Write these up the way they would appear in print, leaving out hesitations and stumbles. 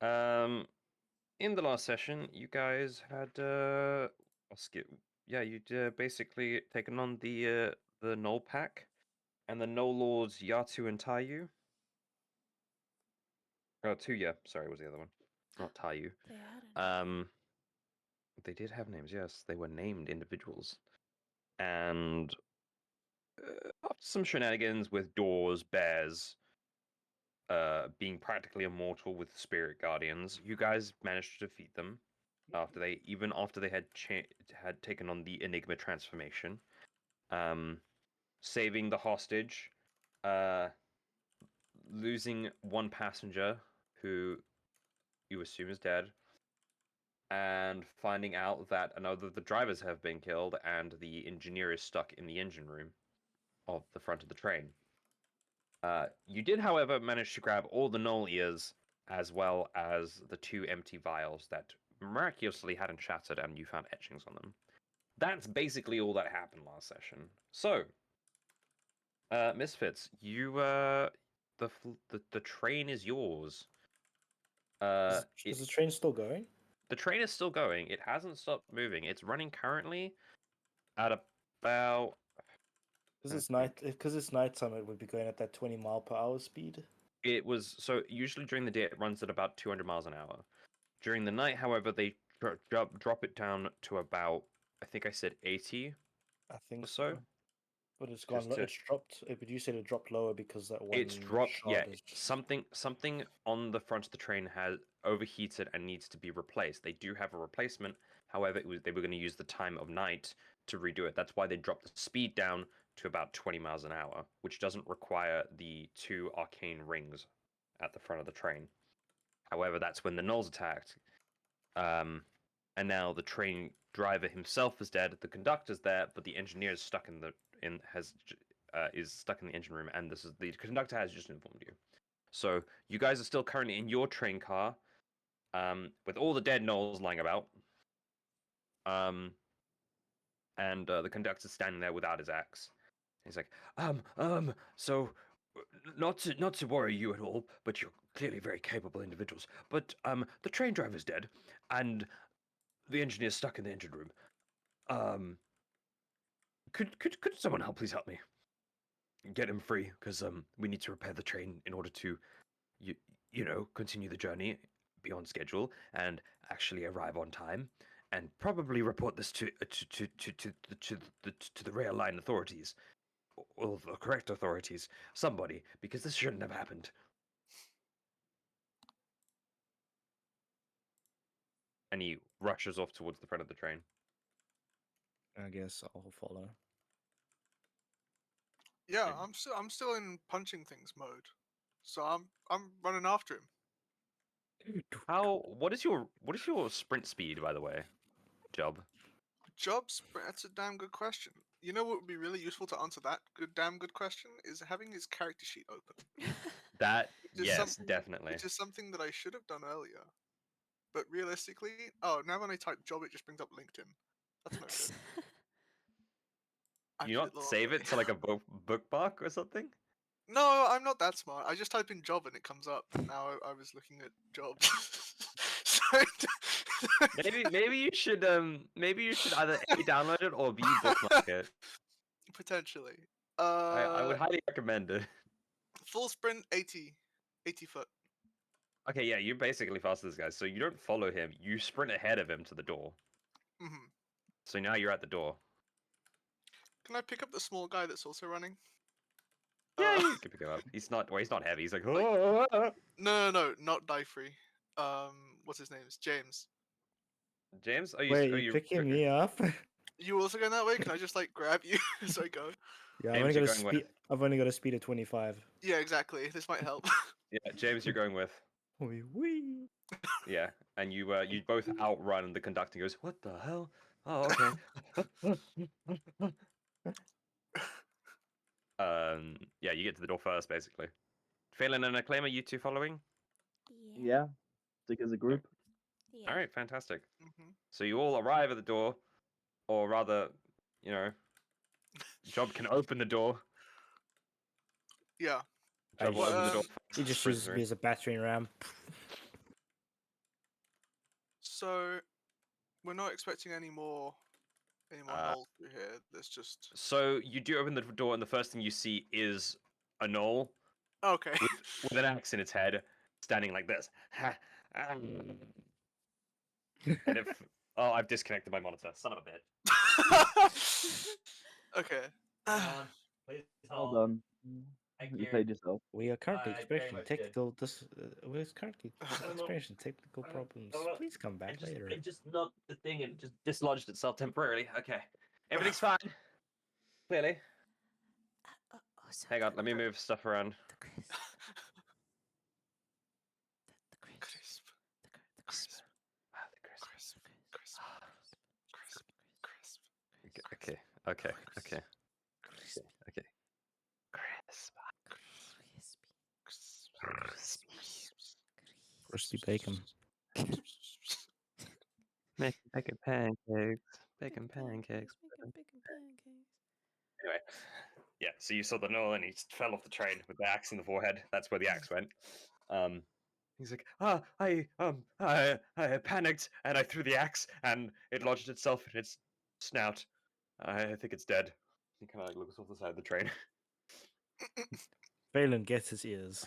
In the last session, you guys had I'll skip. Yeah, you'd basically taken on the Null Pack and the Null Lords Yatu and Taiyu. Oh, Tuya, sorry, was the other one, not Taiyu. They had a They did have names, yes. They were named individuals, and after some shenanigans with doors, bears, being practically immortal with spirit guardians, you guys managed to defeat them. After they had taken on the Enigma transformation, saving the hostage, losing one passenger who you assume is dead, and finding out that another of the drivers have been killed and the engineer is stuck in the engine room of the front of the train. You did, however, manage to grab all the null ears as well as the 2 empty vials that miraculously hadn't shattered and you found etchings on them. That's basically all that happened last session. So, Misfits, the train is yours. Is the train still going? The train is still going. It hasn't stopped moving. It's running currently at about. Because it's nighttime, it would be going at that 20 mph speed. It was so usually during the day it runs at about 200 miles an hour. During the night, however, they drop it down to about, I think I said 80. I think or so. But it's gone. It's dropped. But you said it dropped lower because that one. It's dropped. Yeah, something on the front of the train has overheated and needs to be replaced. They do have a replacement. However, they were going to use the time of night to redo it. That's why they dropped the speed down to about 20 miles an hour, which doesn't require the 2 arcane rings at the front of the train. However, that's when the Nulls attacked. And now the train driver himself is dead. The conductor's there, but the engineer is stuck is stuck in the engine room, and the conductor has just informed you. So you guys are still currently in your train car, with all the dead Knolls lying about. And the conductor's standing there without his axe. He's like, so not to worry you at all, but you're clearly very capable individuals. But the train driver's dead, and the engineer's stuck in the engine room. Could someone please help me get him free? Because we need to repair the train in order to, continue the journey beyond schedule and actually arrive on time, and probably report this to the rail line authorities, or the correct authorities, somebody, because this shouldn't have happened. And he rushes off towards the front of the train. I guess I'll follow. Yeah, I'm still in punching things mode, so I'm running after him. What is your sprint speed, by the way, Job? Job sprint. That's a damn good question. You know what would be really useful to answer that damn good question is having his character sheet open. Yes, definitely. Which is something that I should have done earlier. But realistically, now when I type job, it just brings up LinkedIn. That's no good. You not save it to like a bookmark or something? No, I'm not that smart. I just type in job and it comes up. Now I was looking at jobs. maybe you should either A, download it or B, bookmark it. Potentially. I would highly recommend it. Full sprint 80 foot. Okay, yeah, you're basically faster than this guy, so you don't follow him. You sprint ahead of him to the door. Mm-hmm. So now you're at the door. Can I pick up the small guy that's also running? Yeah, you can pick him up. He's not heavy. He's like, oh. No, not die free. What's his name? It's James. James? Wait, you picking me up? You also going that way? Can I just like grab you as I go? Yeah, I've only got a speed of 25. Yeah, exactly. This might help. Yeah, James, you're going with. Wee. Yeah, and you both outrun, and the conductor goes, "What the hell? Oh, okay." Yeah, you get to the door first, basically. Phelan and Acclaim, are you two following? Yeah, stick as a group. Yeah. All right, fantastic. Mm-hmm. So you all arrive at the door, or rather, Job can open the door. Yeah. Job will open the door. He just uses me as a battering ram. So we're not expecting any more knolls through here. There's just So you do open the door, and the first thing you see is a knoll okay. with an axe in its head, standing like this. And if I've disconnected my monitor, son of a bitch. Okay. Please Well done. You played yourself. We are currently I very experiencing much did. technical we're currently experiencing technical problems. no, no. Please come back later. It just knocked the thing and just dislodged itself temporarily. Okay, everything's fine. Clearly. Also, Hang on, let me move stuff around. the crisp. The crisp. Crisp. The crisp. Ah, the crisp. Crisp. Crisp. Crisp. Crisp. Okay. Okay. Crisp. Crispy. Crispy bacon. Bacon pancakes. Bacon pancakes. Bacon pancakes. Anyway, yeah. So you saw the knoll, and he fell off the train with the axe in the forehead. That's where the axe went. He's like, I panicked and I threw the axe, and it lodged itself in its snout. I think it's dead. He kind of like looks off the side of the train. Valen gets his ears.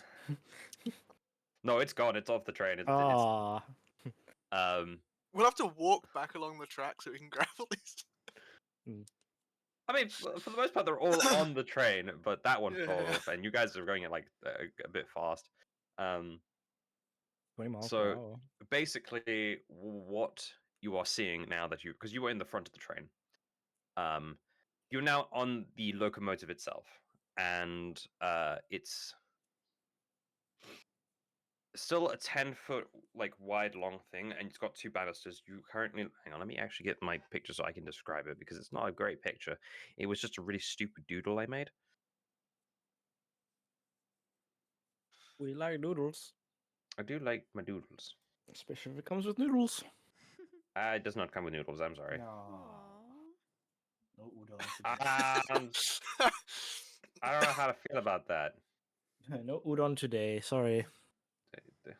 No, it's gone. It's off the train. Ah, We'll have to walk back along the track so we can grab all these. I mean, for the most part, they're all on the train, but that one fell Yeah. off, and you guys are going at like a bit fast. 20 miles So- per hour. Basically, what you are seeing now that because you were in the front of the train, you're now on the locomotive itself, and it's still a 10-foot like wide long thing, and it's got two banisters. You currently hang on, let me actually get my picture so I can describe it, because it's not a great picture. It was just a really stupid doodle I made. We like noodles, I do like my doodles. especially if it comes with noodles. It does not come with noodles, I'm sorry. Aww. No udon. Um, I don't know how to feel about that. No udon today. Sorry. The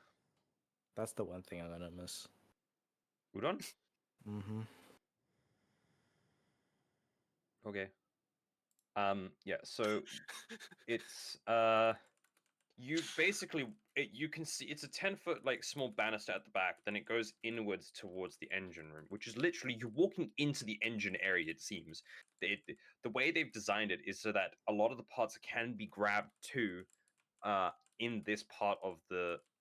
That's the one thing I'm gonna miss. udon? Mm-hmm. Okay. Yeah, so it's you basically you can see it's a 10-foot like small banister at the back, then it goes inwards towards the engine room, which is literally you're walking into the engine area. It seems the way they've designed it is so that a lot of the parts can be grabbed too in this part of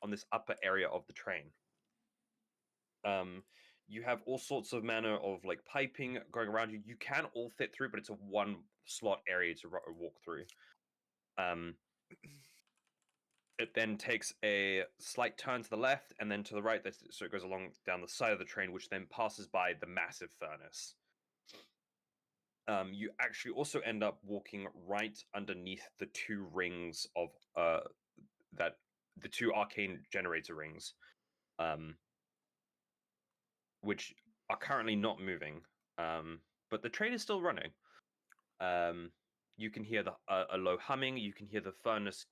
on this upper area of the train. You have all sorts of manner of like piping going around you. You can all fit through, but it's a one slot area to walk through. It then takes a slight turn to the left and then to the right, so it goes along down the side of the train, which then passes by the massive furnace. You actually also end up walking right underneath the two rings of the two arcane generator rings, which are currently not moving, but the train is still running. You can hear a low humming. You can hear the furnace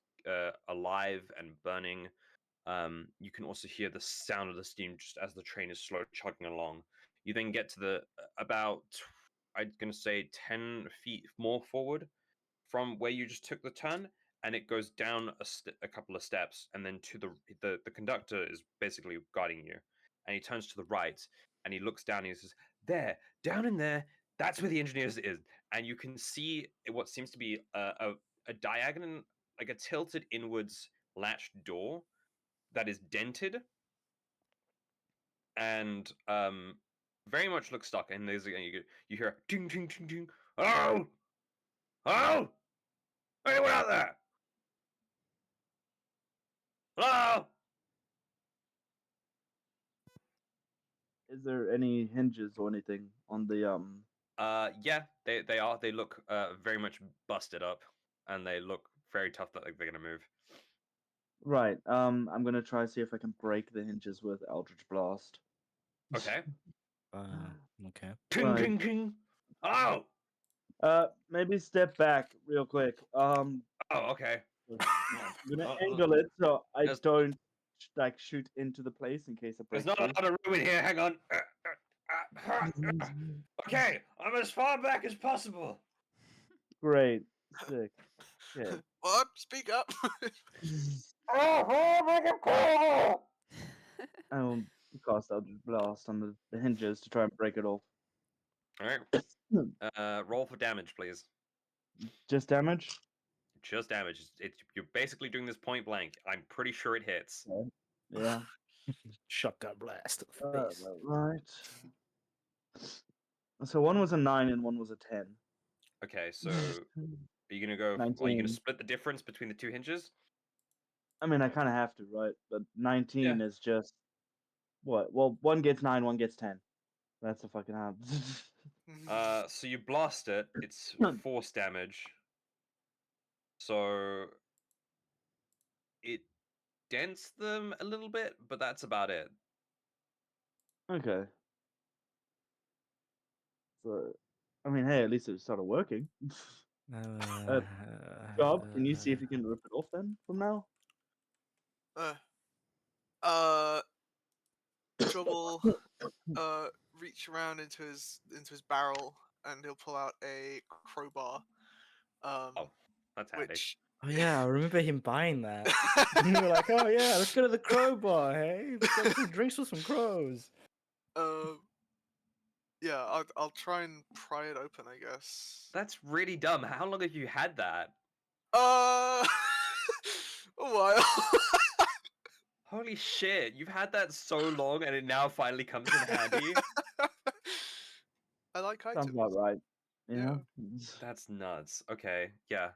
alive and burning. You can also hear the sound of the steam just as the train is slowly chugging along. You then get to the about, I'm going to say 10 feet more forward from where you just took the turn, and it goes down a couple of steps, and then to the conductor is basically guiding you, and he turns to the right, and he looks down, and he says, "There, down in there, that's where the engineers is." And you can see what seems to be a diagonal, like a tilted inwards latched door that is dented and very much looks stuck. And there's you hear ding ding ding ding. Oh, oh, anyone out there? Hello? Is there any hinges or anything on the Yeah, they are. They look very much busted up, and they look very tough that like, they're gonna move. Right. I'm gonna try to see if I can break the hinges with Eldritch Blast. Okay. Okay. Ting Right. ting ting. Oh. Maybe step back real quick. Oh, okay. I'm gonna angle it so I Just- don't like shoot into the place in case it There's breaks not a through? lot of room in here. Hang on. Okay, I'm as far back as possible. Great, sick. Okay. What? Speak up. I will cast Eldritch Blast on the hinges to try and break it off. All right. Roll for damage, please. Just damage. Just damage. You're basically doing this point blank. I'm pretty sure it hits. Yeah. Shotgun blast to the face. Right. So one was a 9 and one was a 10. Okay, so are you gonna go? Are you 19. gonna split the difference between the two hinges? I mean, I kind of have to, right? But 19 Yeah. is just what? Well, one gets 9, one gets 10. That's a fucking hard. So you blast it. It's force damage. So it dents them a little bit, but that's about it. Okay. So, I mean, hey, at least it started working. Job, can you see if you can rip it off then from now? Job will reach around into his barrel and he'll pull out a crowbar. Oh, that's handy. Which Oh yeah, I remember him buying that. And we were like, oh yeah, let's go to the crowbar, hey? Let's get some drinks with some crows. yeah, I'll try and pry it open, I guess. That's really dumb. How long have you had that? A while. Holy shit! You've had that so long, and it now finally comes in handy. I like Sounds items. about right. Yeah. That's nuts. Okay, yeah.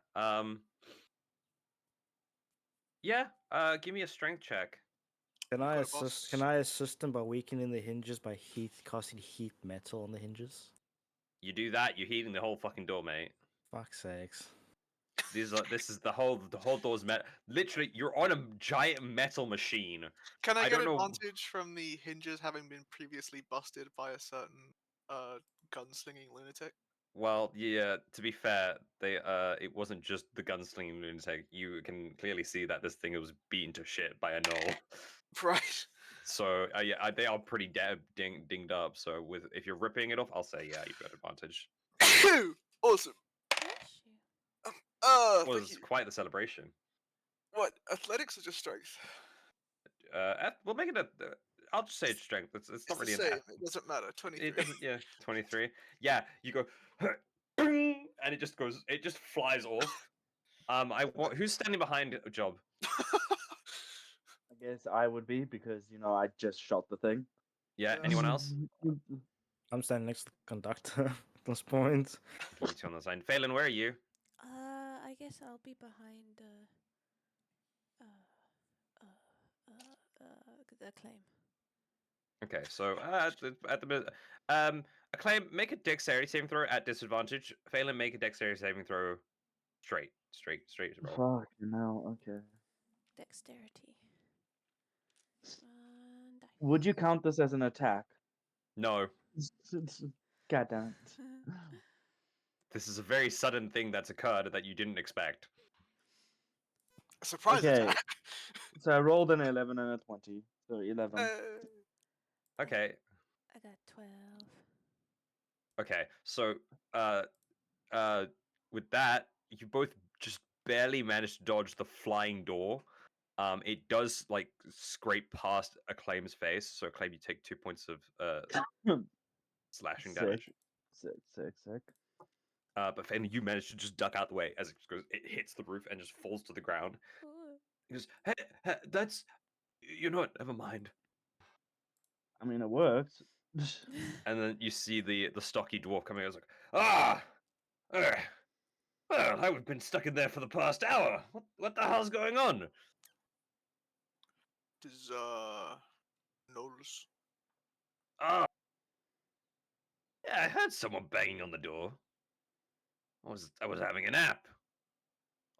Yeah. Give me a strength check. Can I Got a assist? boss. Can I assist him by weakening the hinges by casting heat metal on the hinges? You do that, you're heating the whole fucking door, mate. Fuck's sakes. This is the whole door's literally, you're on a giant metal machine. Can I I get don't know- advantage from the hinges having been previously busted by a certain gunslinging lunatic? Well, yeah. To be fair, it wasn't just the gunslinging lunatic. You can clearly see that this thing was beaten to shit by a gnoll. Right. So yeah, they are pretty dinged up. So if you're ripping it off, I'll say yeah, you've got advantage. Awesome. Bless you. It Thank was you. quite the celebration. What? Athletics or just strength? We'll make it a. I'll just say it's strength. It's It's not the really same. an. It doesn't matter. 23. It doesn't. Yeah, 23. Yeah, you go, and it just goes. It just flies off. I want. Who's standing behind a job? I guess I would be because, I just shot the thing. Yeah. Yeah. Anyone else? I'm standing next to the conductor at this point. Can you two on the side? Phelan, where are you? I guess I'll be behind the claim. Okay, so at the minute, Acclaim, make a dexterity saving throw at disadvantage. Phelan, make a dexterity saving throw. Straight roll. Fucking hell, okay. Dexterity. And Would you count this as an attack? No, God damn it. this is a very sudden thing that's occurred that you didn't expect. Surprise Okay. attack. So I rolled an 11 and a 20. So 11. Okay, I got 12. okay. So, with that, you both just barely managed to dodge the flying door. It does like scrape past Acclaim's face. So Acclaim, you take 2 points of slashing damage. Sick. But Phelan, you manage to just duck out the way as it hits the roof and just falls to the ground. He goes, hey, that's, you know what? Never mind. I mean, it worked. And then you see the stocky dwarf coming. I was like, ah, well, I've been stuck in there for the past hour. What the hell's going on? Does Knowles? Ah, yeah, I heard someone banging on the door. I was having a nap.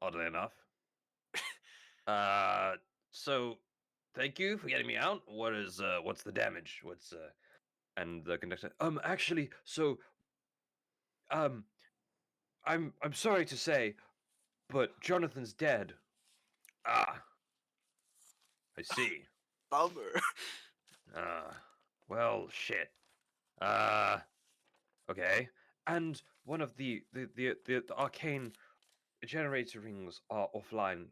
Oddly enough. So thank you for getting me out. What's the damage? And the conductor, actually, so I'm sorry to say, but Jonathan's dead. Ah, I see. bummer. Well, shit. Okay. And one of the arcane generator rings are offline,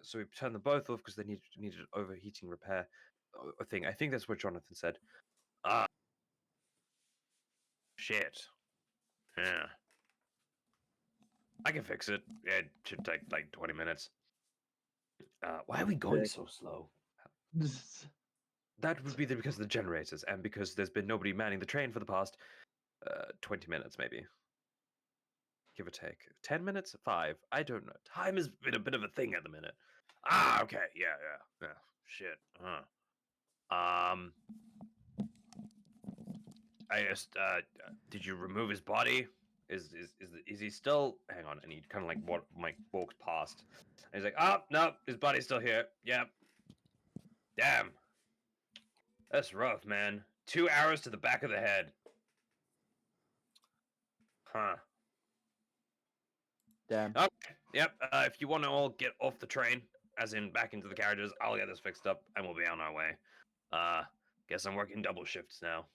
so we turned them both off because they needed overheating repair thing. I think that's what Jonathan said. Shit. Yeah. I can fix it. It should take like 20 minutes. Why are we going Sick. so slow? That would be because of the generators and because there's been nobody manning the train for the past 20 minutes, maybe. Give or take. 10 minutes? 5? I don't know. Time has been a bit of a thing at the minute. Okay. Yeah. Shit. I just, did you remove his body? Is he still? Hang on, and he kind of walks past, and he's like, "Oh no, his body's still here. Yep. Damn, that's rough, man. 2 arrows to the back of the head. Huh. Damn. Okay. Yep. If you want to all get off the train, as in back into the carriages, I'll get this fixed up, and we'll be on our way. Guess I'm working double shifts now.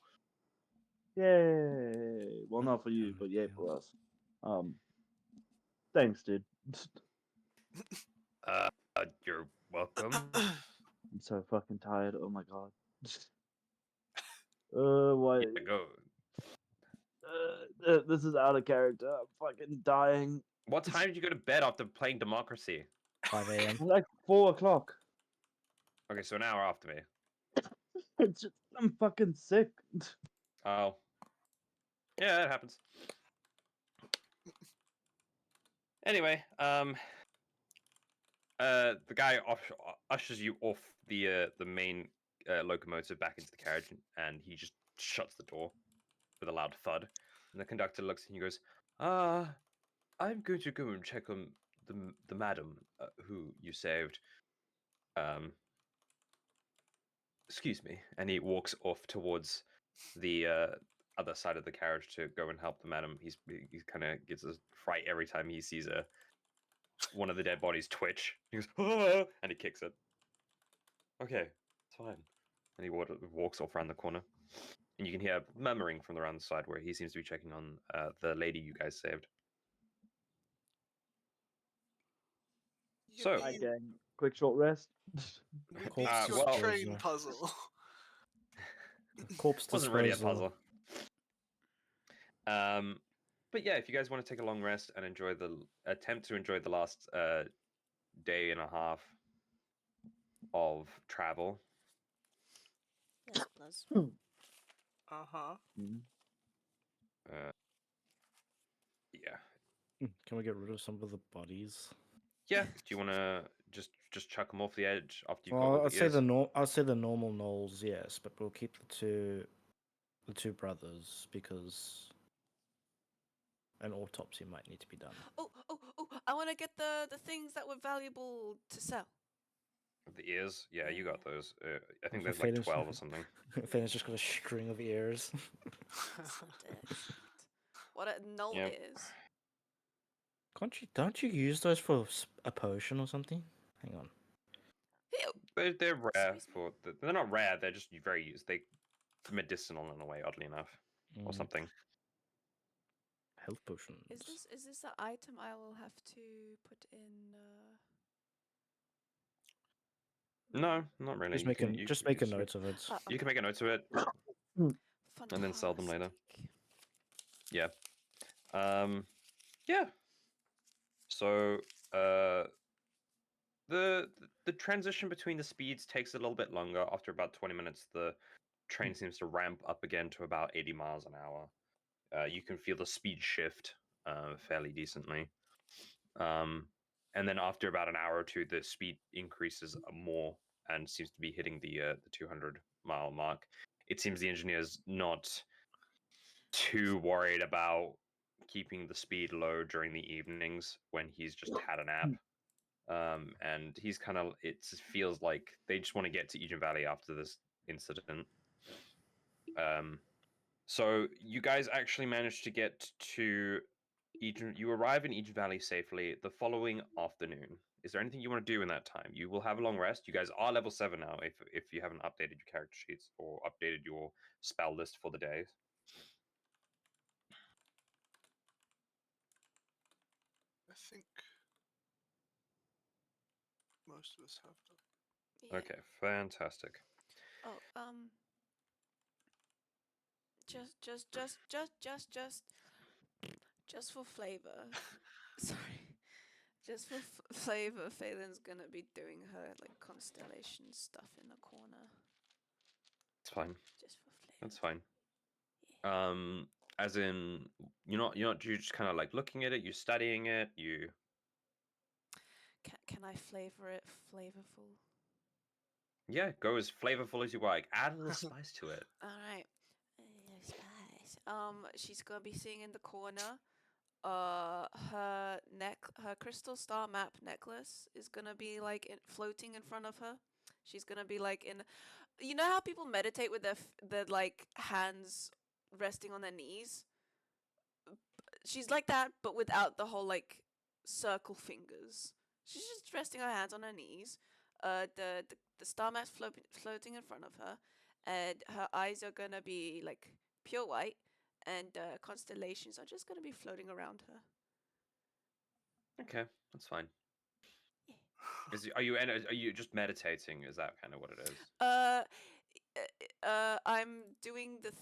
Yay! Well, not for you, but yay for us. Thanks, dude. You're welcome. I'm so fucking tired. Oh my god. Why? Yeah, go. This is out of character. I'm fucking dying. What time did you go to bed after playing Democracy? 5 a.m. Like 4 o'clock. Okay, so an hour after me. It's just, I'm fucking sick. Oh. Yeah, that happens. Anyway, the guy ushers you off the main locomotive back into the carriage, and he just shuts the door with a loud thud. And the conductor looks and he goes, I'm going to go and check on the madam who you saved. Excuse me. And he walks off towards the other side of the carriage to go and help the madam. He kind of gets a fright every time he sees one of the dead bodies twitch. He goes, "Ah!" And he kicks it. Okay, it's fine. And he walks off around the corner. And you can hear murmuring from around the side where he seems to be checking on the lady you guys saved. You So- Hi, mean, gang. Quick short rest. you Corpse beat your well- train disposal. puzzle. Corpse Wasn't really a disposal. puzzle. But yeah, if you guys want to take a long rest and enjoy attempt to enjoy the last day and a half of travel, Yes, plus. Uh-huh. Mhm. yeah, Can we get rid of some of the bodies? yeah. Do you want to just chuck them off the edge after you've got Well, all I'd the say ears? I'd say the normal gnolls, yes, but we'll keep the two brothers because an autopsy might need to be done. Oh! I want to get the things that were valuable to sell. The ears? Yeah, you got those. I think For there's like Phaeton's- 12 or something. Phaeton's just got a string of ears. So shit. What a null Yep. is. Don't you use those for a potion or something? Hang on. Ew. They're rare Excuse me. for. They're not rare. They're just very used. They medicinal in a way, oddly enough, or Mm, something. Health potions. Is this an item I will have to put in? No, not really. Just You make can, just make a note of it. You can make a note of it. And then sell them later. Fantastic. Yeah. Yeah. So, the transition between the speeds takes a little bit longer. After about 20 minutes, the train seems to ramp up again to about 80 miles an hour. You can feel the speed shift fairly decently. And then after about an hour or two, the speed increases more and seems to be hitting the 200-mile mark. It seems the engineer's not too worried about keeping the speed low during the evenings when he's just had a nap. And he's kind of, it feels like they just want to get to Eden Valley after this incident. So you guys actually managed to get to You arrive in Eden Valley safely the following afternoon. Is there anything you want to do in that time? You will have a long rest. You guys are level 7 now if you haven't updated your character sheets or updated your spell list for the day. I think most of us have them. Yeah. Okay, fantastic. Oh, just for flavor. Sorry. Just for flavor, Phelan's gonna be doing her like constellation stuff in the corner. It's fine. Just for flavor. That's fine. Yeah. As in you're just kind of like looking at it, you're studying it, you Can I flavor it flavorful? yeah, go as flavorful as you like. Add a little spice to it. All right. Spice. She's gonna be sitting in the corner. Her crystal star map necklace is gonna be like floating in front of her. She's gonna be like in. You know how people meditate with their like hands resting on their knees? She's like that, but without the whole like circle fingers. She's just resting her hands on her knees. The star map's floating in front of her, and her eyes are gonna be like pure white, and constellations are just gonna be floating around her. Okay, that's fine. Yeah. Are you just meditating? Is that kind of what it is? I'm doing the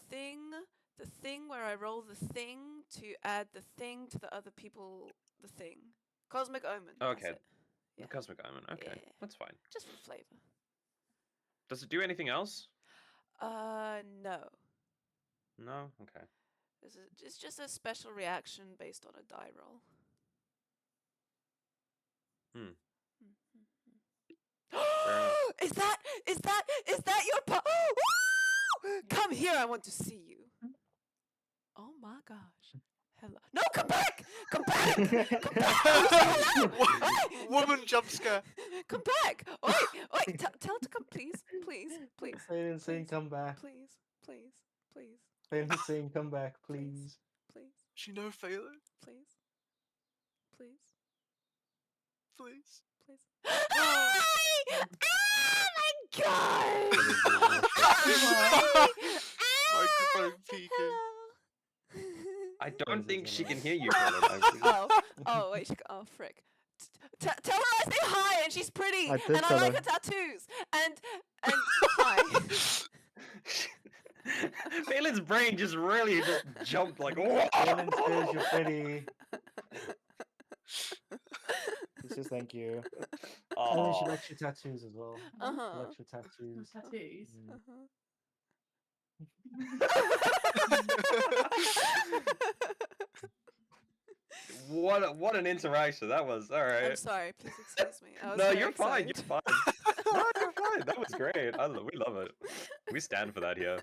thing where I roll the thing to add the thing to the other people. The thing, cosmic omen. Okay, That's it. the Yeah. cosmic omen. Okay, Yeah. that's fine. Just for flavor. Does it do anything else? No. No. Okay. It's just a special reaction based on a die roll. Hmm. Is that your Come here, I want to see you. Oh my gosh. Hello. No, come back! Come back! Come back! Hello! Woman jump scare. Come back! Oi! Tell her to come, please. Please. Phelan's saying Please. come back. Please. Phelan's saying come back, Please. please. She know Phelan? Please. Please. Oh my god! Microphone peeking. Hello. I don't think she can hear you, Oh, Philip. wait, frick. Tell her I say hi and she's pretty I did and I tell like her. her tattoos and hi. Phelan's brain just really just jumped like. Oh! Phelan says you're pretty. He says thank you. And then she Aw. likes your tattoos as well. She Uh-huh. likes your tattoos. Tattoos. What an interaction that was. All I'm right. sorry, please excuse me. I was No, very you're fine. excited. You're fine. No, you're fine. That was great. We love it. We stand for that here.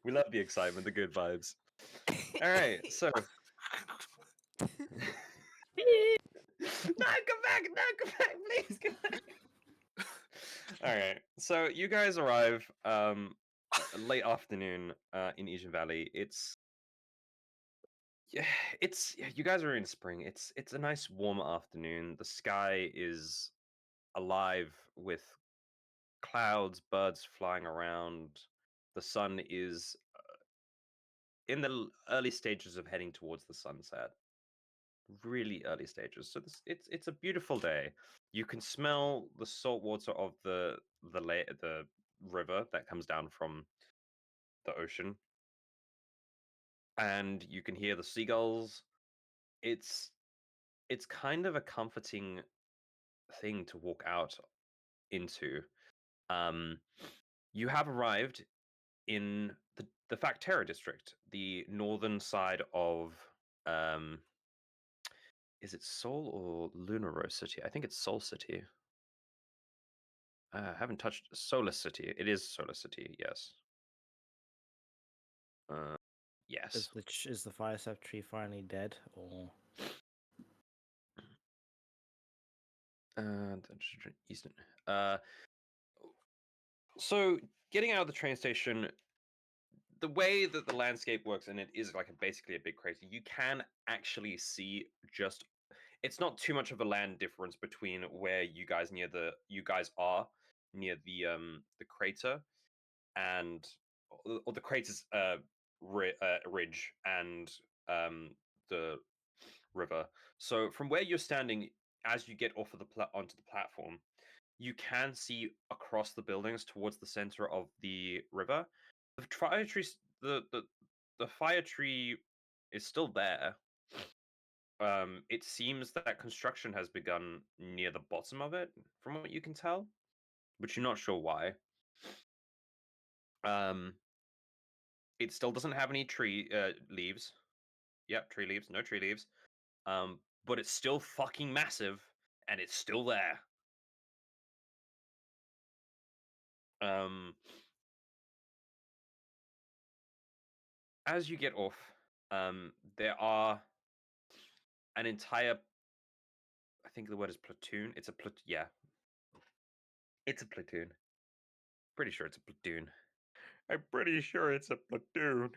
We love the excitement, the good vibes. All right, so. No, come back! No, come back! Please, come back! All right, so you guys arrive late afternoon in Asian Valley. You guys are in spring. It's a nice warm afternoon. The sky is alive with clouds, birds flying around. The sun is in the early stages of heading towards the sunset. Really early stages. So it's a beautiful day. You can smell the salt water of the river that comes down from the ocean, and you can hear the seagulls. It's kind of a comforting thing to walk out into. Um, you have arrived in the Factera district, the northern side of is it Sol or Lunar Rose City? I think it's Sol City. I haven't touched Solar City. It is Solar City, yes. Yes. Is the fire sap tree finally dead, or Eastern. So getting out of the train station, the way that the landscape works, and it is like basically a big crater, you can actually see just. It's not too much of a land difference between where you guys are near the crater and or the crater's ridge and the river. So from where you're standing, as you get off of onto the platform, you can see across the buildings towards the center of the river. The fire tree, the fire tree is still there. It seems that construction has begun near the bottom of it, from what you can tell, but you're not sure why. It still doesn't have any tree leaves. Yep, tree leaves, no tree leaves. But it's still fucking massive, and it's still there. As you get off, there are an entire. I think the word is platoon. It's a yeah. It's a platoon. Pretty sure it's a platoon. I'm pretty sure it's a platoon.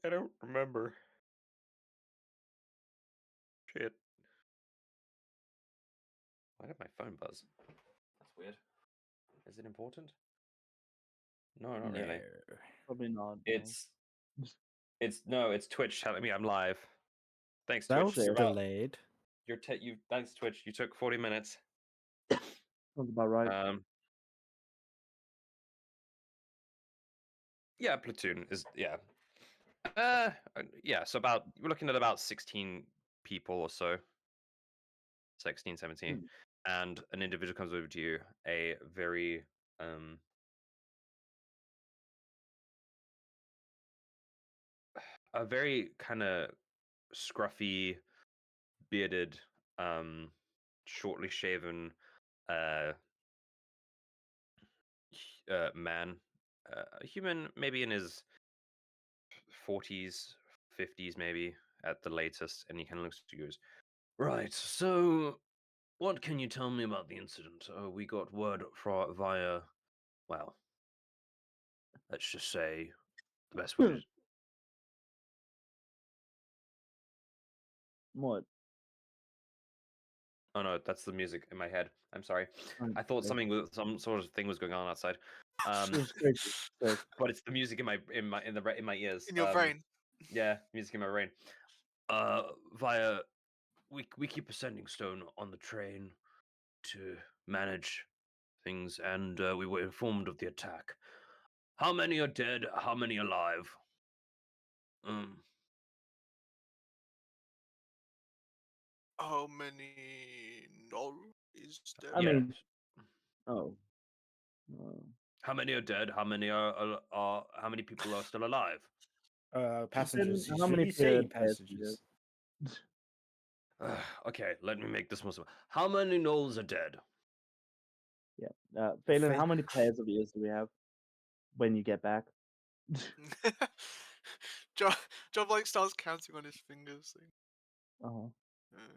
I don't remember. Shit. Why did my phone buzz? That's weird. Is it important? No, not really. Probably not. It's it's Twitch telling me I'm live. Thanks, That Twitch. was You're out. delayed. Thanks, Twitch. You took 40 minutes. Sounds about right. Yeah, platoon is yeah. So we're looking at about 16 people or so, 16, 17, and an individual comes over to you, a very kind of scruffy, bearded, shortly shaven man, a human, maybe in his 40s, 50s, maybe at the latest, and he kind of looks at you and goes, "Right, so what can you tell me about the incident? We got word via, well, let's just say the best way to." What? Oh no, that's the music in my head. I'm sorry. Oh, I thought okay. some sort of thing was going on outside. It's crazy. So, But it's the music in my ears. In your brain. Yeah, music in my brain. Via we keep a sending stone on the train to manage things, and we were informed of the attack. How many are dead? How many alive? How many null is there? I Yeah. mean, oh. How many are dead? How many are how many people are still alive? Passengers. How many He's saying pairs passengers. Okay, let me make this more simple. How many gnolls are dead? Yeah. Phelan, how many pairs of ears do we have when you get back? Job like starts counting on his fingers. Uh-huh.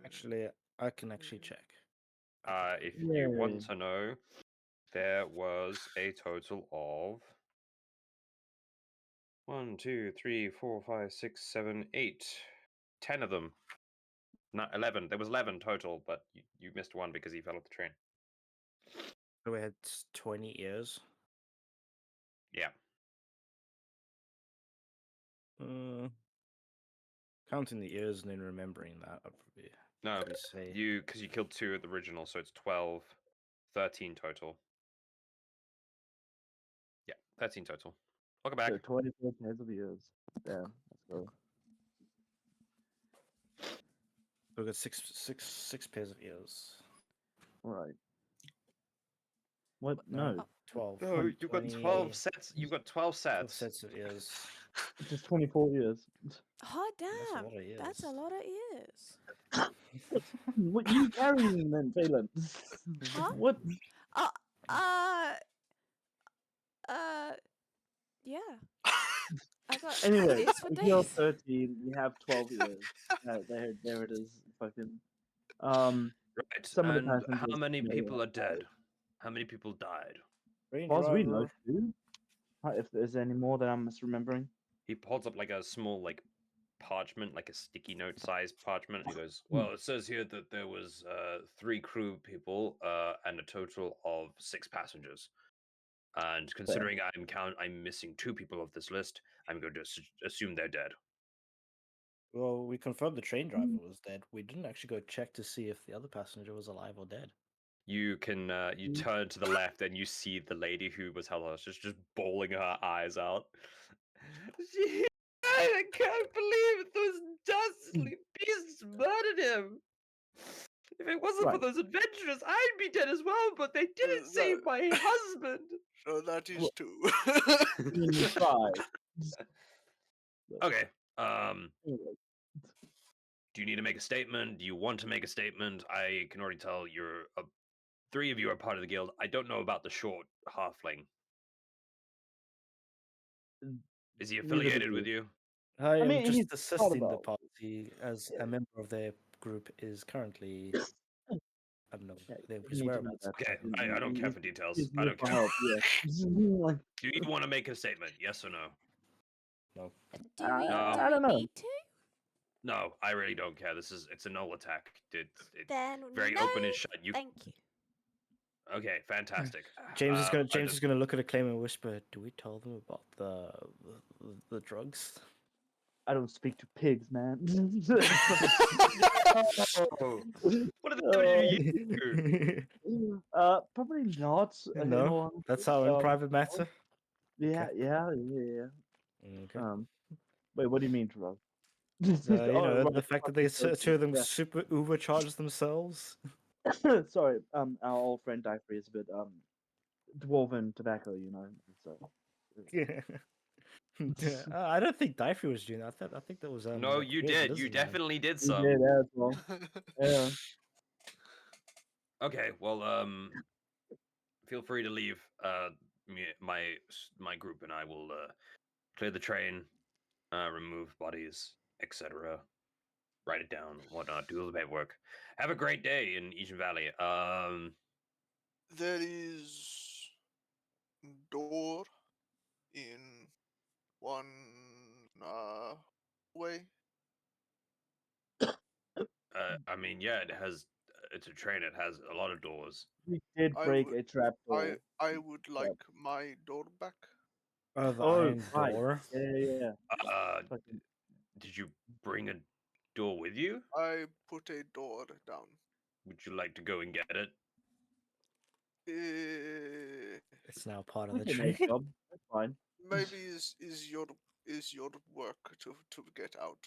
Actually, I can actually check. If Yay. you want to know, there was a total of 1, 2, 3, 4, 5, 6, 7, 8, 10 of them. Not 11. There was 11 total, but you missed one because he fell off the train. So we had 20 ears. Yeah. Counting the ears and then remembering that, I'd No, probably say. because you killed 2 at the original, so it's 12, 13 total. Yeah, 13 total. Welcome back. So 24 pairs of ears. Yeah, let's go. So we got six pairs of ears. Right. What? No. No. 12. No, you've got 20 12 sets. You've got 12 12 sets. sets of ears. Just 24 ears. Hot That's a damn. lot of That's a ears. lot of ears. What you carrying then, Phelan? Huh? What? Uh, uh, yeah. I got Anyway, ears for we killed days. 13. We have 12 ears. There it is. Fucking. Right. Some of the And how passengers, many you know, people are died. dead? How many people died? Range As we know, Rover. too. If there's any more that I'm misremembering. He holds up like a small like parchment, like a sticky note sized parchment, and he goes, Hmm. "Well, it says here that there was 3 crew people and a total of 6 passengers. And considering I'm missing 2 people off this list, I'm going to assume they're dead." Well, we confirmed the train driver Mm. was dead. We didn't actually go check to see if the other passenger was alive or dead. You can you Mm. turn to the left and you see the lady who was held hostage just bawling her eyes out. I can't believe it! Those dastardly beasts murdered him. If it wasn't for Right. those adventurers, I'd be dead as well. But they didn't save my husband. So that is Well- 2. I mean, you tried. Okay. Um. Anyway, Do you need to make a statement? Do you want to make a statement? I can already tell you're 3 of you are part of the guild. I don't know about the short halfling. Is he neither affiliated do with we. you? I am mean, he's just part of assisting the our- party as Yeah. a member of their group is currently. I don't know Yeah, his you need to know whereabouts. that. Okay, He- I don't care he's- for details. he's I here don't for care. help. Yeah. Like, Do you want to make a statement? Yes or no? No. Do I- we I don't know. need to? No, I really don't care. It's a null attack. It's Then very no, open and shut. You thank you. okay? Fantastic. James is gonna I James just- is gonna look at a claim and whisper, "Do we tell them about the drugs?" I don't speak to pigs, man. Oh, what did they do to you? Probably not. In No, all honesty. that's our own private no. matter. Yeah, Okay. yeah. Okay. Wait, what do you mean, Rob? You Oh, know, right, the fact that they two of them yeah. super overcharged themselves. Sorry, our old friend Alderfey is a bit dwarven tobacco, you know. So Yeah. I don't think Dyfree was doing that. I think that was No, like you weird did. You lizard man. definitely did he some. did as well. Yeah. Okay, well, feel free to leave. My group and I will clear the train, remove bodies, etc. Write it down, whatnot. Do all the paperwork. Have a great day in Eastern Valley. There is door in one way. I mean, yeah, it has. It's a train. It has a lot of doors. We did I break would- a trap door. I would like my door back. Oh, the Oh, iron right. door. Yeah. Fucking- Did you bring a door with you? I put a door down. Would you like to go and get it? It's now part of we the can train. make job. That's fine. Maybe is your work to get out.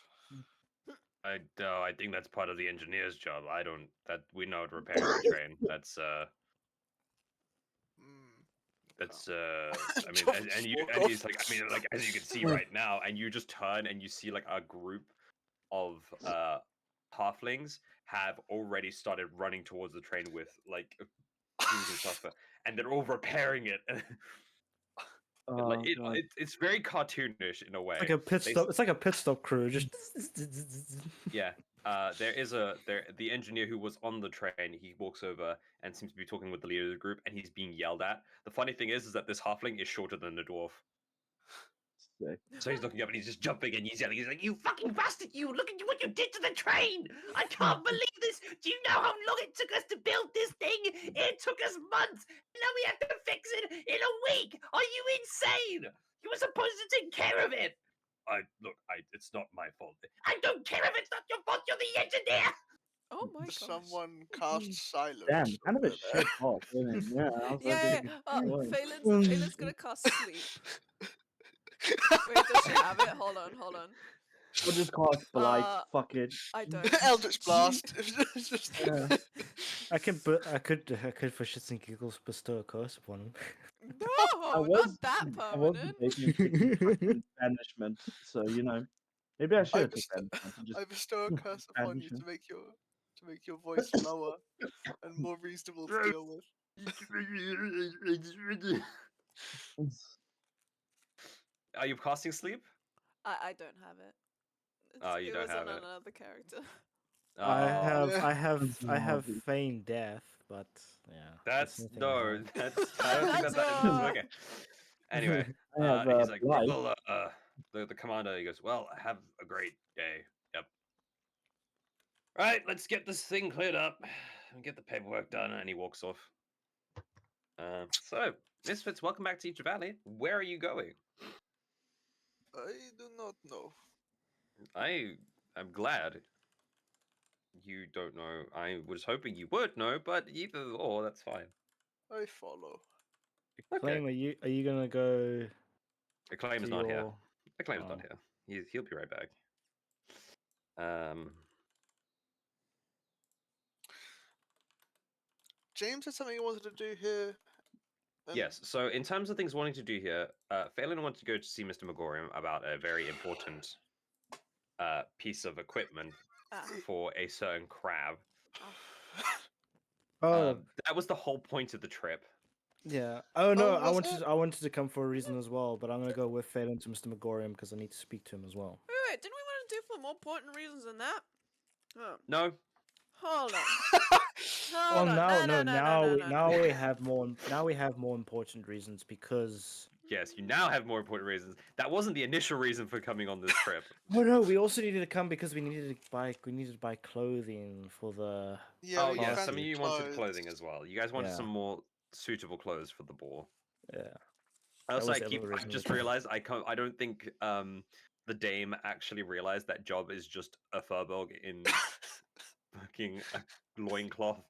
I think that's part of the engineer's job. I don't. That we know it repairing the train. That's Hmm. That's I mean, Just and you walk and off. he's like, I mean, like as you can see right now, and you just turn and you see like a group of halflings have already started running towards the train with like food and stuff, and they're all repairing it. Like Oh, God. it's very cartoonish in a way. It's like a pit They stop. It's like a pit stop crew. Just Yeah. The engineer who was on the train, he walks over and seems to be talking with the leader of the group, and he's being yelled at. The funny thing is that this halfling is shorter than the dwarf. Sick. So he's looking up and he's just jumping and he's yelling. He's like, "You fucking bastard! You look at what you did to the train! I can't believe this! Do you know how long it took us to build this thing? It took us months. Now we have to fix it in a week. Are you insane? You were supposed to take care of it." It's not my fault. I don't care if it's not your fault. You're the engineer. Oh my gosh. Someone cast silence. Damn, kind of a over there. shit boss, isn't it? Yeah, I was Yeah, like, yeah. "Oh, Phelan's gonna cast sleep. Wait, does she have it? Hold on. We'll just cast blight. Uh, Fuck it. I don't. Eldritch blast. It's just- Yeah. I could for shits and giggles bestow a curse upon him. No, was- not that I was permanent. debating taking fucking banishment, so you know, maybe I should I have taken bestow, banishment. And just I bestow a curse upon you to banishment. make your voice lower and more reasonable to deal with. Are you casting sleep? I don't have it. Oh, you it don't was have on it. another character. I have Yeah. I have feign death, but yeah. That's nothing no. hard. That's I don't think That's that's all. okay. Anyway, I have he's like, life. well, the commander, he goes, well, have a great day. Yep. Right, let's get this thing cleared up and get the paperwork done. And he walks off. So, Misfits, welcome back to Each Valley. Where are you going? I do not know. I am glad you don't know. I was hoping you would know, but either or, that's fine. I follow. Claim, are you gonna go Acclaim is to not here. your? Acclaim's not Oh. here. He'll be right back. James had something he wanted to do here. Yes. So, in terms of things wanting to do here, Phelan wanted to go to see Mr. Megorium about a very important piece of equipment Ah. for a certain crab. Oh, That was the whole point of the trip. yeah. Oh no, was it? I wanted to come for a reason as well, but I'm gonna go with Phelan to Mr. Megorium because I need to speak to him as well. Wait, didn't we want to do for more important reasons than that? Oh, No. hold on. Oh, Hold on. now we have more important reasons because. Yes, you now have more important reasons. That wasn't the initial reason for coming on this trip. Oh no, we also needed to come because we needed to buy clothing for the. Yeah, Oh we yeah, fancy some of you wanted clothes. clothing as well. You guys wanted Yeah. some more suitable clothes for the ball. Yeah. I That also was the other I reason just we came. realized I don't think the dame actually realized that Job is just a furbolg in fucking a loincloth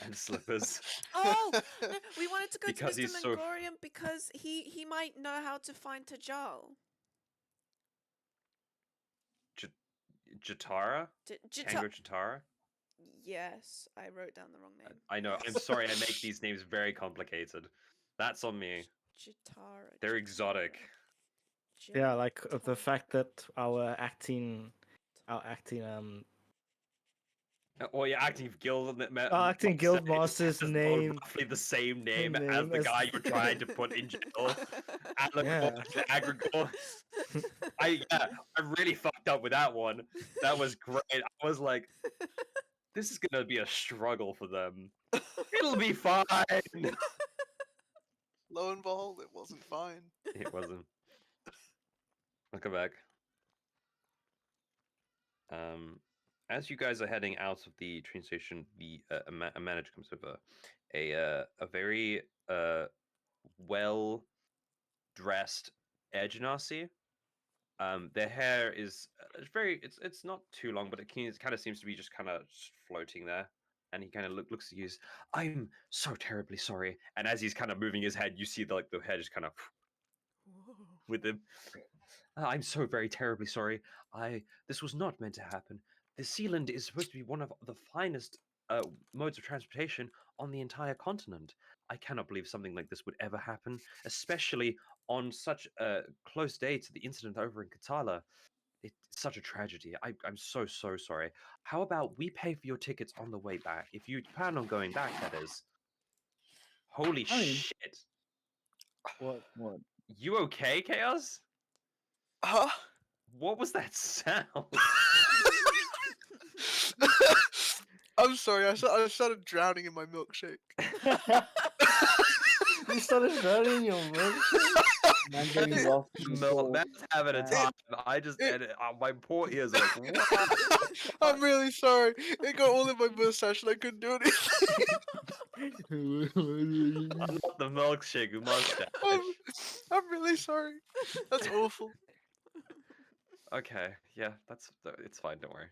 and slippers. Oh, no, we wanted to go Because to Mr. he's so- Mangorium because he might know how to find Tajal. Jatara? Tango Jatara? Yes, I wrote down the wrong name. I know. I'm sorry I make these names very complicated. That's on me. Jatara. They're exotic. Yeah, like the fact that our acting Or your acting guild acting guild master's has name roughly the same name as name the as guy the you're guy. trying to put in jail. Yeah. Agricor. I really fucked up with that one. That was great. I was like, this is gonna be a struggle for them. It'll be fine. Lo and behold, it wasn't fine. It wasn't. I'll come back. As you guys are heading out of the train station, a manager comes over. A very well dressed Air Genasi. Their hair is it's not too long, but it kind of seems to be just kind of floating there. And he kind of looks at you. I'm so terribly sorry. And as he's kind of moving his head, you see the hair just kind of with him. I'm so very terribly sorry. This was not meant to happen. The Sealand is supposed to be one of the finest modes of transportation on the entire continent. I cannot believe something like this would ever happen, especially on such a close day to the incident over in Katala. It's such a tragedy. I'm so sorry. How about we pay for your tickets on the way back? If you plan on going back, that is. Holy I mean- shit. What? You okay, Chaos? Huh? What was that sound? I'm sorry, I started drowning in my milkshake. You started drowning your milkshake? Man getting lost in the thought. Man's having a time. I just edit. My poor ears are like, what? I'm really sorry. It got all in my mustache and I couldn't do anything. I'm not the milkshake mustache. I'm really sorry. That's awful. Okay, yeah, it's fine. Don't worry.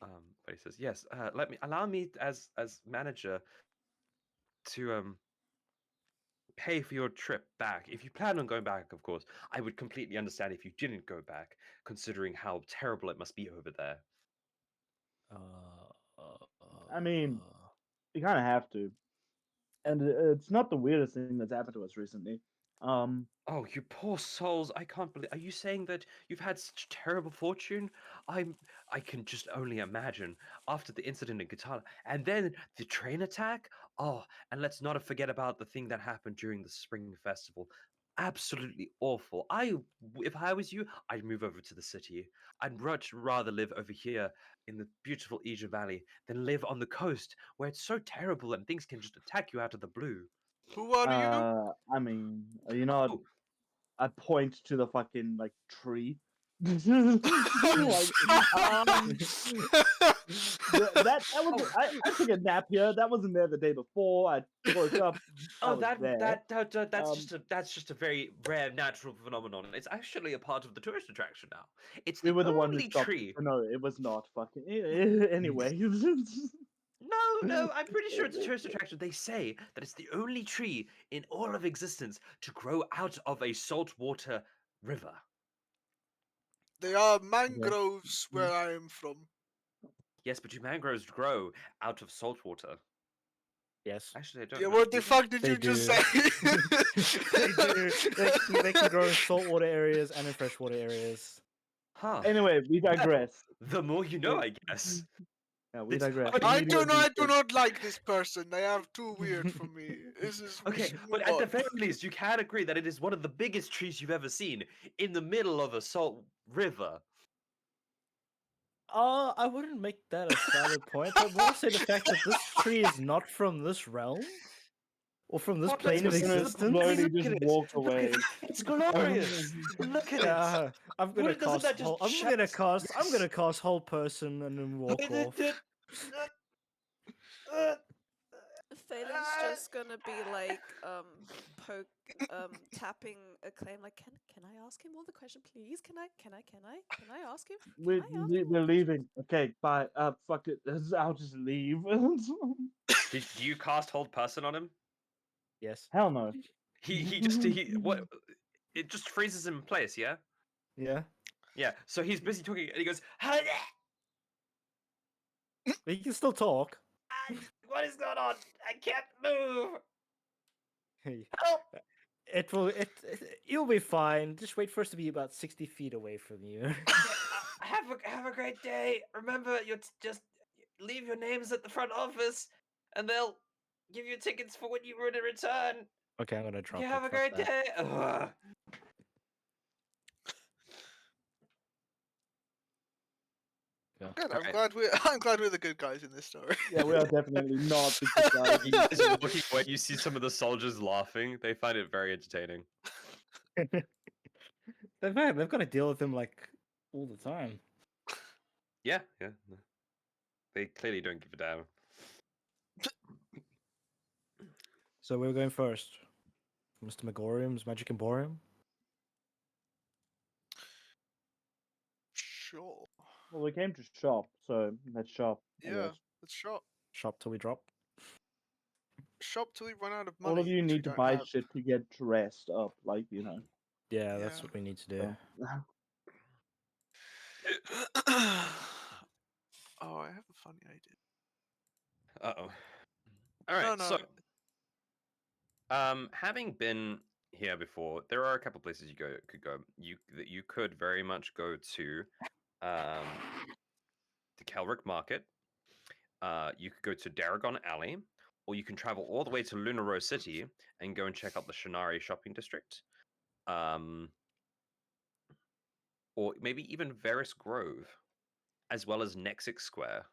But he says, yes. Allow me as manager to pay for your trip back. If you plan on going back, of course, I would completely understand if you didn't go back, considering how terrible it must be over there. I mean, you kind of have to, and it's not the weirdest thing that's happened to us recently. Oh, you poor souls! I can't believe. Are you saying that you've had such terrible fortune? I can just only imagine after the incident in Katala, and then the train attack. Oh, and let's not forget about the thing that happened during the spring festival. Absolutely awful. If I was you, I'd move over to the city. I'd much rather live over here in the beautiful Asia Valley than live on the coast where it's so terrible and things can just attack you out of the blue. Who are you? I mean, you know, Oh, I point to the fucking like tree. like, that was oh, I took a nap here. That wasn't there the day before. I woke up. oh, was there. that's just a very rare natural phenomenon. It's actually a part of the tourist attraction now. It's We the were the one who only stopped. tree. No, it was not fucking. Anyway, No, I'm pretty sure it's a tourist attraction. They say that it's the only tree in all of existence to grow out of a saltwater river. They are mangroves where I am from. Yes, but do mangroves grow out of saltwater? Yes. Actually, I don't Yeah, know. what the Do they? fuck did They you just do. say? They do. They can grow in saltwater areas and in freshwater areas. Huh. anyway, we Well, digress. the more you know, I guess. Yeah, we It's- digress. okay, I We do need to- not like this person. They are too weird for me. This is we Okay, should but move at the on. very least, you can agree that it is one of the biggest trees you've ever seen in the middle of a salt river. I wouldn't make that a valid point. I'd more say the fact that this tree is not from this realm or from this What? plane of Let's gonna existence. slowly look just at it. walk Look at away. it. It's glorious. Look at it. Yeah, I'm gonna Doesn't that just I'm gonna shout? cast. I'm Yes. gonna cast whole person and then walk off. Phelan's just gonna be like poke tapping Acclaim like can I ask him all the question please? Can I ask him? We're, Can I ask him all we're the question? leaving. Okay, bye. Fuck it. I'll just leave. Do you cast hold person on him? Yes. Hell no. He what? It just freezes him in place. Yeah. Yeah. Yeah. So he's busy talking, and he goes, "Ah, But you can still talk. what is going on? I can't move. Hey, Help!" it will. You'll be fine. Just wait for us to be about 60 feet away from you. Have a great day. Remember, just leave your names at the front office, and they'll give you tickets for when you were to return. Okay, I'm gonna drop You it. have a fuck great that. day. Ugh. Good. Alright. I'm glad we're the good guys in this story. Yeah, we are definitely not the good guys. You guys are walking away, you see some of the soldiers laughing. They find it very entertaining. They've got to deal with him like all the time. Yeah, yeah. No. They clearly don't give a damn. So we're going first. Mr. Megorium's Magic Emporium. Sure. Well, we came to shop, so let's shop. I Yeah. guess. Let's shop. Shop till we drop. Shop till we run out of money. All of you which we need to don't buy have. shit to get dressed up, like you know. Yeah, that's Yeah. what we need to do. So. Oh, I have a funny idea. Uh-oh. Alright, No, so having been here before, there are a couple places you could go. You could very much go to the Kelrick Market. You could go to Daragon Alley, or you can travel all the way to Lunaro City and go and check out the Shinari shopping district. Or maybe even Veris Grove, as well as Nexic Square.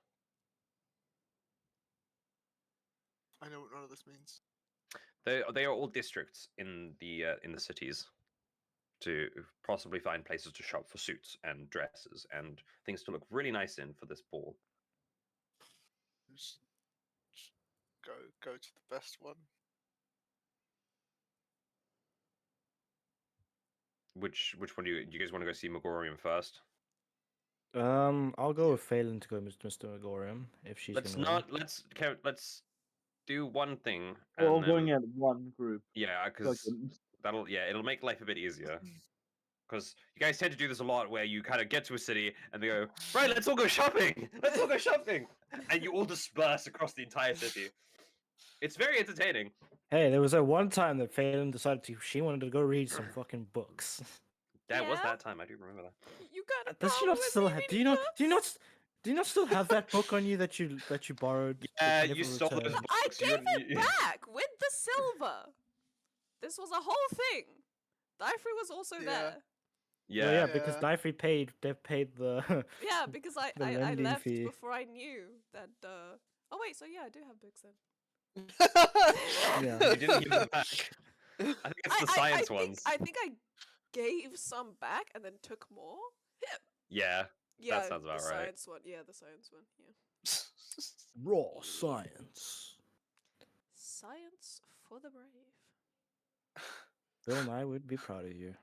I know what none of this means. They are all districts in the cities to possibly find places to shop for suits and dresses and things to look really nice in for this ball. Just go to the best one. Which one do you guys want to go see Megorium first? I'll go with Phelan to go with Mr. Megorium if she's Let's gonna go. not let's do one thing. We're all and going then- at one group. Yeah, because it'll make life a bit easier. Because you guys tend to do this a lot, where you kind of get to a city and they go, right, let's all go shopping. Let's all go shopping, and you all disperse across the entire city. It's very entertaining. Hey, there was that one time that Phelan decided she wanted to go read some fucking books. That was Yeah? that time. I do remember that. You got a Does she problem not with still me have? reading books? Do you not still have that book on you that you borrowed? Yeah, that you never stole those returned? I books. gave it back with the silver. This was a whole thing. Dyfrey was also Yeah. there. Yeah, Yeah. because Yeah. Dyfrey paid. They paid the. Yeah, because The I lending left fee. before I knew that. Oh wait, so yeah, I do have books then. Yeah. You didn't give them back. I think it's the science ones. I think I gave some back and then took more. Yeah, Yeah, sounds about the right. science one. Yeah, the science one. Yeah. Raw science. Science for the brave. Bill and I would be proud of you.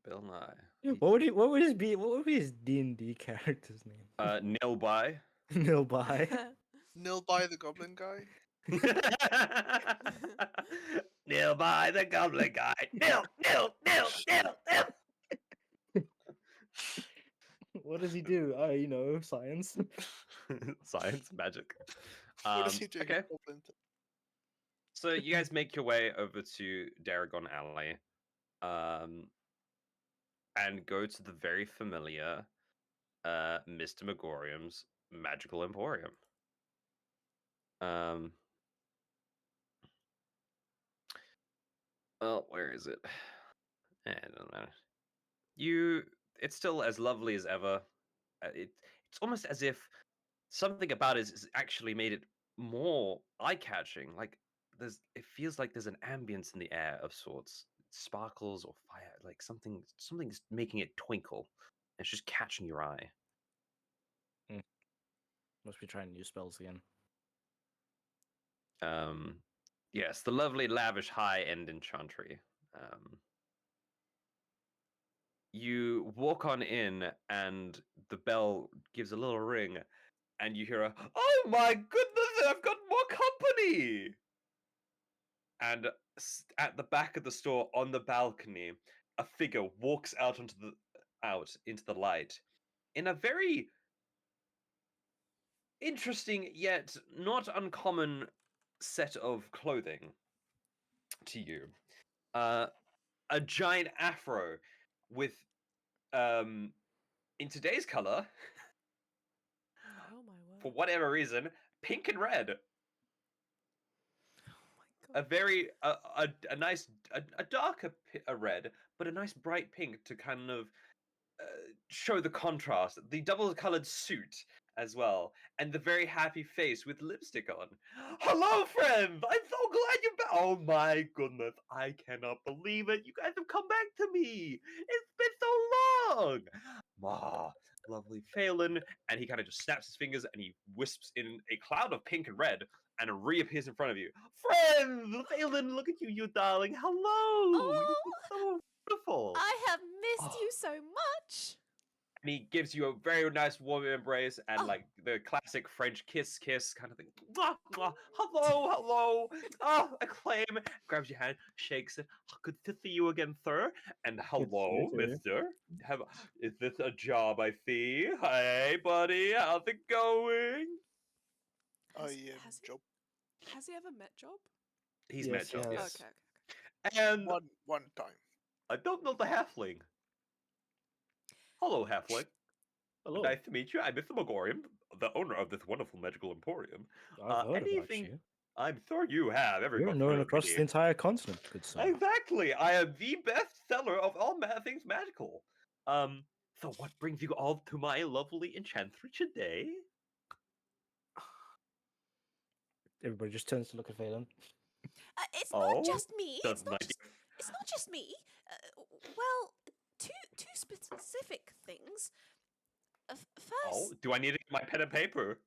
Bill Nye. What would his D&D character's name? Nil by. Nilby. Nil by the goblin guy. Nil by the goblin guy. Nil. What does he do? Science. Science, magic. What does he do? Okay. Goblin thing. So you guys make your way over to Daragon Alley, and go to the very familiar Mr. Megorium's Magical Emporium. Well, where is it? It doesn't matter. It's still as lovely as ever. It's almost as if something about it has actually made it more eye-catching. Like it feels like there's an ambience in the air of sorts, sparkles or fire, like something's making it twinkle. It's just catching your eye. Must be trying new spells again. Yes, the lovely, lavish, high-end enchantry. You walk on in, and the bell gives a little ring, and you hear "Oh my goodness, I've got more company!" And at the back of the store, on the balcony, a figure walks out into the light in a very interesting yet not uncommon set of clothing to you. A giant afro with, in today's color, Oh my word. for whatever reason, pink and red. Oh my A god. very a nice a darker red, but a nice bright pink to kind of show the contrast. The double-colored suit as well, and the very happy face with lipstick on. Hello, friend! I'm so glad you're back. Oh my goodness, I cannot believe it. You guys have come back to me. It's been so long. Ah, lovely Phelan, and he kind of just snaps his fingers and he wisps in a cloud of pink and red and reappears in front of you. Friend, Phelan, look at you, you darling. Hello. You look so beautiful. I have missed Oh. you so much. And he gives you a very nice warm embrace and Oh. like the classic French kiss kind of thing. Mwah, mwah. Hello. Acclaim. Grabs your hand, shakes it. Good to see you again, sir. And hello, too. mister. Is this a job I see? Hey, buddy, how's it going? Has, I has, he, job has he ever met Job? He's Yes, met he Job, has. yes. Okay. And one time. I don't know the halfling. Hello, halfling. Hello. Nice to meet you. I'm Mr. Megorium, the owner of this wonderful magical emporium. I've heard about anything- you. I'm sure you have. You're Everyone's known heard of across me. the entire continent, good sir. Exactly. I am the best seller of all things magical. So what brings you all to my lovely enchantress today? Everybody just turns to look at Phelan. It's Oh, not just me. does my It's not just me. Well, two specific things. Oh, First, do I need to get my pen and paper?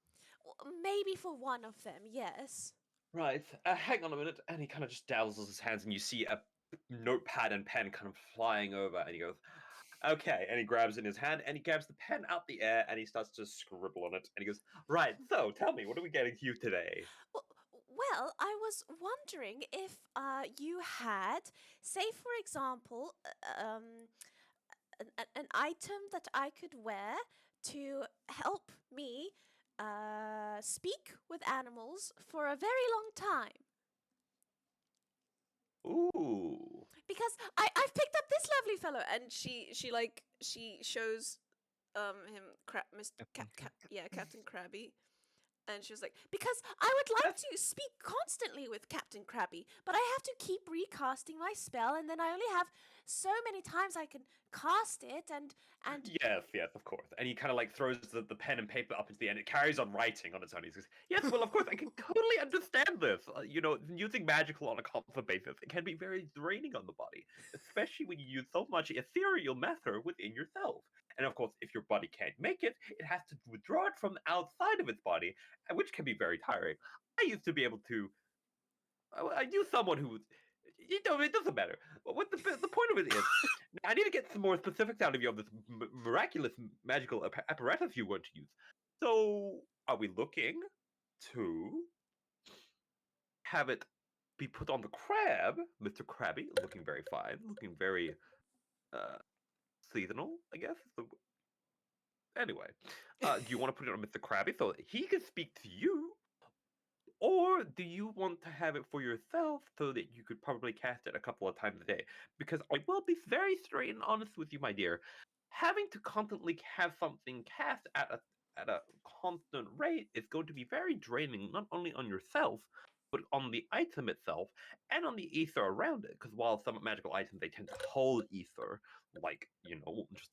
maybe for one of them, yes. Right. Hang on a minute. And he kind of just dazzles his hands, and you see a notepad and pen kind of flying over, and he goes, "Okay." And he grabs it in his hand, and he grabs the pen out the air, and he starts to scribble on it. And he goes, "Right. So, tell me, what are we getting to you today?" Well, I was wondering if you had, say, for example, an item that I could wear to help me speak with animals for a very long time. Ooh. Because I've picked up this lovely fellow, and she shows him Mr. Captain Krabby, And she was like, because I would like to speak constantly with Captain Krabby, but I have to keep recasting my spell, and then I only have so many times I can cast it, and Yes, of course. And he kind of like throws the pen and paper up into the end. It carries on writing on its own. He says, yes, well, of course, I can totally understand this. Using magical on a constant basis, it can be very draining on the body, especially when you use so much ethereal matter within yourself. And of course, if your body can't make it, it has to withdraw it from outside of its body, which can be very tiring. I used to be able to. I knew someone who. It doesn't matter. What the point of it is, I need to get some more specifics out of you on this miraculous magical apparatus you want to use. So, are we looking to have it be put on the crab, Mr. Krabby, looking very fine, looking very seasonal, I guess. So, anyway, do you want to put it on Mr. Krabby so that he can speak to you? Or do you want to have it for yourself so that you could probably cast it a couple of times a day? Because I will be very straight and honest with you, my dear. Having to constantly have something cast at a constant rate is going to be very draining, not only on yourself, but on the item itself and on the ether around it. Because while some magical items they tend to hold ether, like just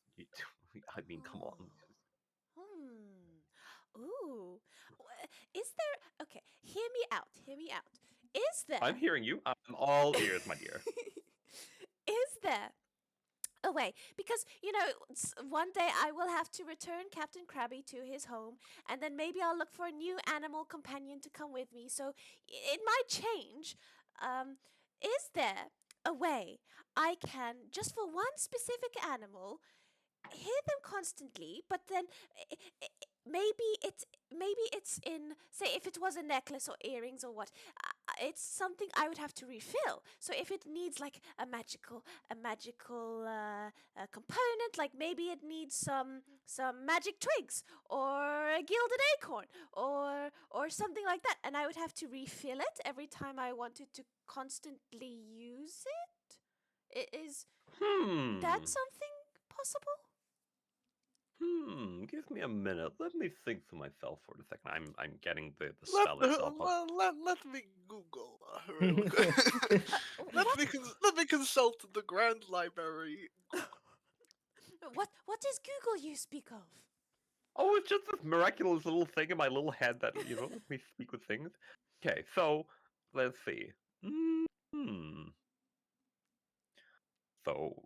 I mean, come on. Ooh. Is there? Okay, hear me out. Hear me out. Is there? I'm hearing you. I'm all ears, my dear. Is there a way? Because one day I will have to return Captain Krabby to his home, and then maybe I'll look for a new animal companion to come with me. So it might change. Is there a way I can, just for one specific animal, hear them constantly, but then maybe it's in, say, if it was a necklace or earrings or what, it's something I would have to refill. So if it needs like a magical component, like maybe it needs some magic twigs or a gilded acorn or something like that, and I would have to refill it every time I wanted to constantly use it. Is that something possible? Give me a minute. Let me think to myself for a second. I'm getting the spell itself. Let me Google real quick. Let me consult the Grand Library. What is Google you speak of? Oh, it's just this miraculous little thing in my little head that lets me speak with things. Okay, so let's see. So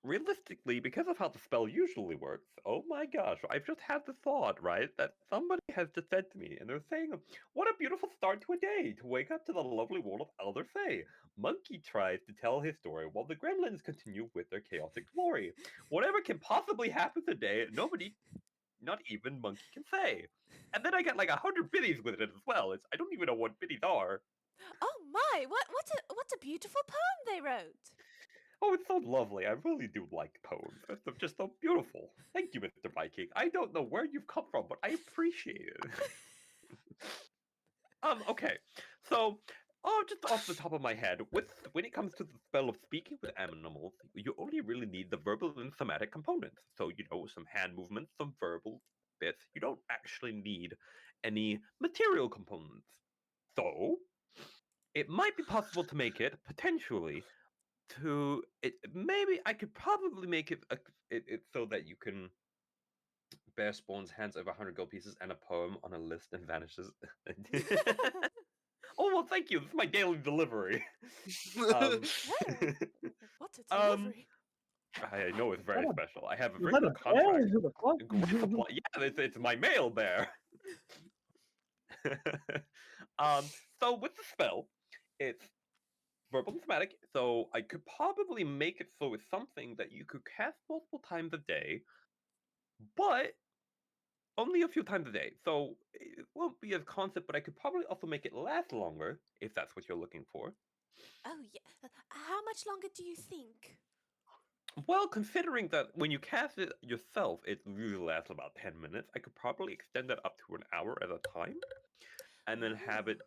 realistically, because of how the spell usually works, oh my gosh, I've just had the thought, right, that somebody has just said to me, and they're saying, what a beautiful start to a day, to wake up to the lovely world of Alderfey. Monkey tries to tell his story while the gremlins continue with their chaotic glory. Whatever can possibly happen today, nobody, not even Monkey, can say. And then I got like 100 biddies with it as well. I don't even know what biddies are. Oh my! What a beautiful poem they wrote. Oh, it's so lovely. I really do like poems. They're just so beautiful. Thank you, Mr. Viking. I don't know where you've come from, but I appreciate it. Okay. So, just off the top of my head, when it comes to the spell of speaking with animals, you only really need the verbal and somatic components. So, some hand movements, some verbal bits. You don't actually need any material components. So, it might be possible to make it, potentially, maybe I could probably make it so that you can bear spawns hands over 100 gold pieces and a poem on a list and vanishes. Oh well, thank you. This is my daily delivery. Oh, what a delivery! I know it's very special. I have a Is very that good a contract. bear? Is it a clock? A great supply. Yeah, it's my mail bear. So with the spell, it's verbal and somatic, so I could probably make it so it's something that you could cast multiple times a day, but only a few times a day. So it won't be as constant, but I could probably also make it last longer if that's what you're looking for. Oh yeah. How much longer do you think? Well, considering that when you cast it yourself, it usually lasts about 10 minutes, I could probably extend that up to an hour at a time and then have it.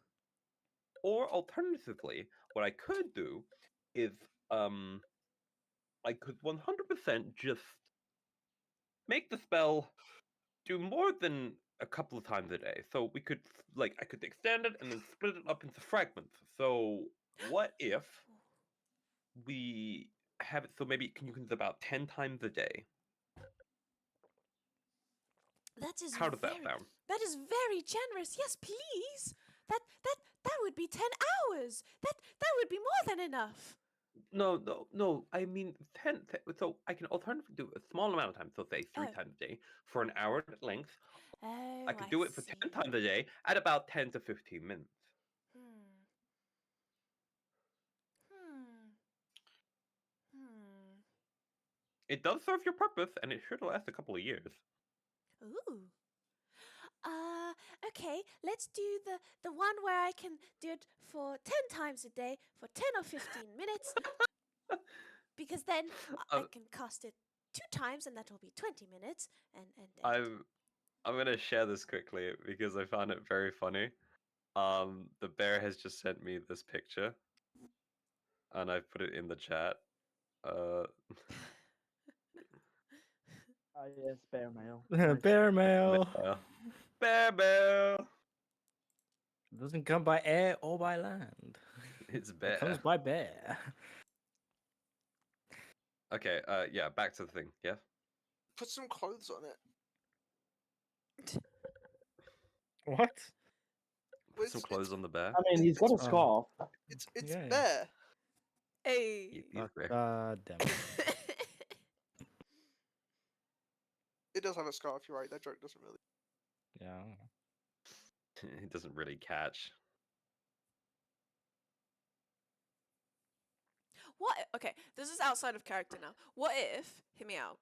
Or alternatively, what I could do is I could 100% just make the spell do more than a couple of times a day. So we could I could extend it and then split it up into fragments. So what if we have it so maybe you can do about 10 times a day? That is How does that very sound? that is very generous. Yes, please. That would be 10 hours. That would be more than enough. No. I mean, so I can alternatively do a small amount of time, so say three Oh. times a day for an hour at length. Oh, I could do it for see. 10 times a day at about 10 to 15 minutes. Hmm. Hmm. Hmm. It does serve your purpose, and it should last a couple of years. Ooh. Okay, let's do the one where I can do it for 10 times a day for 10 or 15 minutes because then I Uh, can cast it 2 times and that will be 20 minutes and I'm gonna share this quickly because I found it very funny. The bear has just sent me this picture, and I've put it in the chat. Uh, Ah, yes, bear mail. Nice. Bear mail. bear. It doesn't come by air or by land. It's It comes bear. by bear. Okay. Yeah. Back to the thing. Yeah. Put some clothes on it. What? Put some clothes on the bear. I mean, he's got a It's- scarf. It's Yeah. bear. Hey. He's bear. God damn it. It does have a scarf. You're right. That joke doesn't really. Yeah. He doesn't really catch. What? Okay, this is outside of character now. What if, hear me out.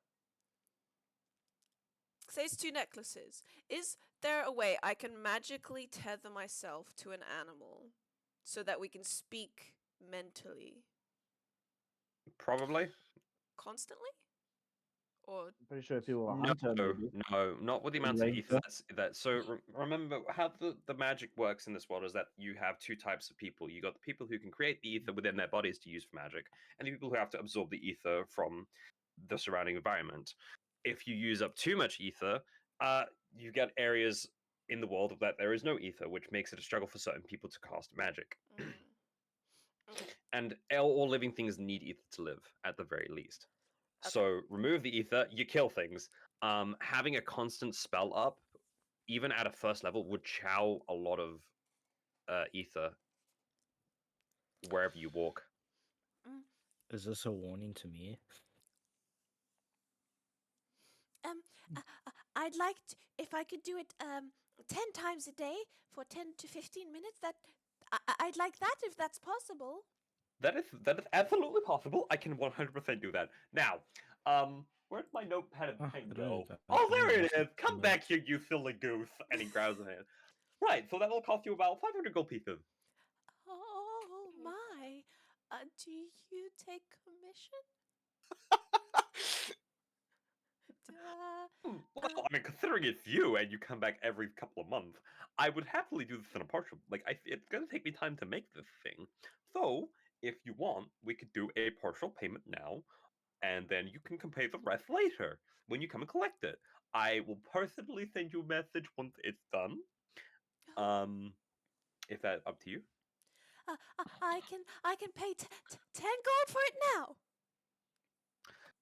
Say it's 2 necklaces. Is there a way I can magically tether myself to an animal so that we can speak mentally Probably. constantly? Or I'm pretty sure if you were a hunter, maybe. No, not with the In amounts of ranger. ether. Remember how the magic works in this world is that you have two types of people. You got the people who can create the ether within their bodies to use for magic, and the people who have to absorb the ether from the surrounding environment. If you use up too much ether, you get areas in the world that there is no ether, which makes it a struggle for certain people to cast magic. Okay. And all living things need ether to live, at the very least. Okay. So remove the ether, you kill things. Having a constant spell up, even at a first level, would chow a lot of ether wherever you walk. Is this a warning to me? I'd like to, if I could do it 10 times a day for 10 to 15 minutes. I'd like that if that's possible. That is absolutely possible. I can 100% do that. Now, where'd my notepad and Oh, pen it go? is, I Oh, there believe it it's is. Come no. back here, you silly goose. And he grabs in it. Right, so that will cost you about 500 gold pieces. Oh my. Do you take commission? Well, I mean, considering it's you and you come back every couple of months, I would happily do this in a partial. It's going to take me time to make this thing. So, if you want, we could do a partial payment now, and then you can pay the rest later when you come and collect it. I will personally send you a message once it's done. If that's up to you. I can pay 10 gold for it now.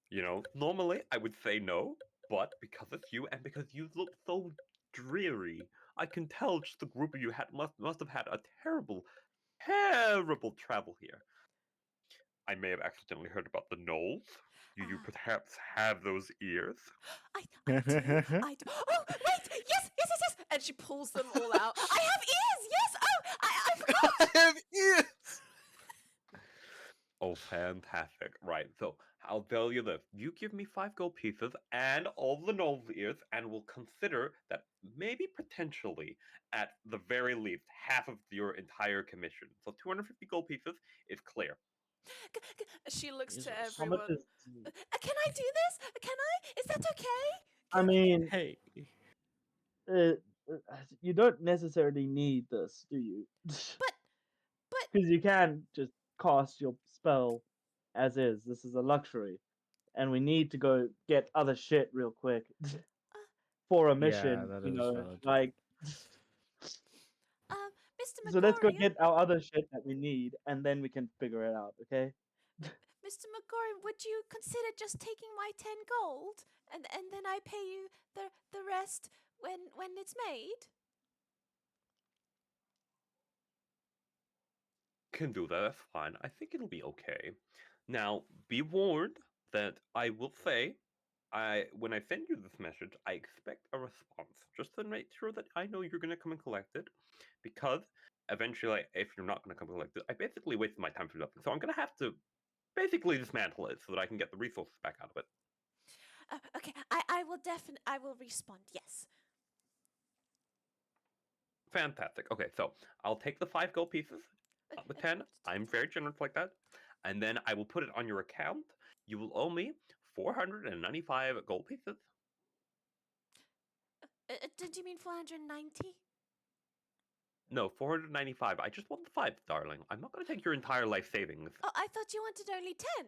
You know, normally I would say no, but because it's you and because you look so dreary, I can tell just the group of you must have had a terrible, terrible travel here. I may have accidentally heard about the gnolls. Do you perhaps have those ears? I do. Oh, wait! Yes! And she pulls them all out. I have ears! Yes! Oh, I forgot! I have ears. Oh, fantastic. Right, so I'll tell you this. You give me 5 gold pieces and all the gnolls' ears, and we'll consider that maybe potentially, at the very least, half of your entire commission. So 250 gold pieces is clear. She looks to Jesus. How much everyone. is? Can I do this? Can I? Is that okay? I mean, Hey. uh, you don't necessarily need this, do you? But Because you can just cast your spell as is. This is a luxury, and we need to go get other shit real quick. for a mission. that You is know, valid. like. Mr. So let's go Megorium, get our other shit that we need, and then we can figure it out. Okay. Mr. Megorium, would you consider just taking my 10 gold and then I pay you the rest when it's made? Can do that. That's fine. I think it'll be okay. Now, be warned that I will say, when I send you this message, I expect a response, just to make sure that I know you're gonna come and collect it, because eventually, if you're not gonna come collect it, I basically wasted my time for nothing. So I'm gonna have to basically dismantle it so that I can get the resources back out of it. Okay, I will respond. Yes. Fantastic. Okay, so I'll take the 5 gold pieces, not the 10. I'm very generous like that. And then I will put it on your account. You will owe me 495 gold pieces. Did you mean 490? No, 495. I just want the 5, darling. I'm not going to take your entire life savings. Oh, I thought you wanted only 10.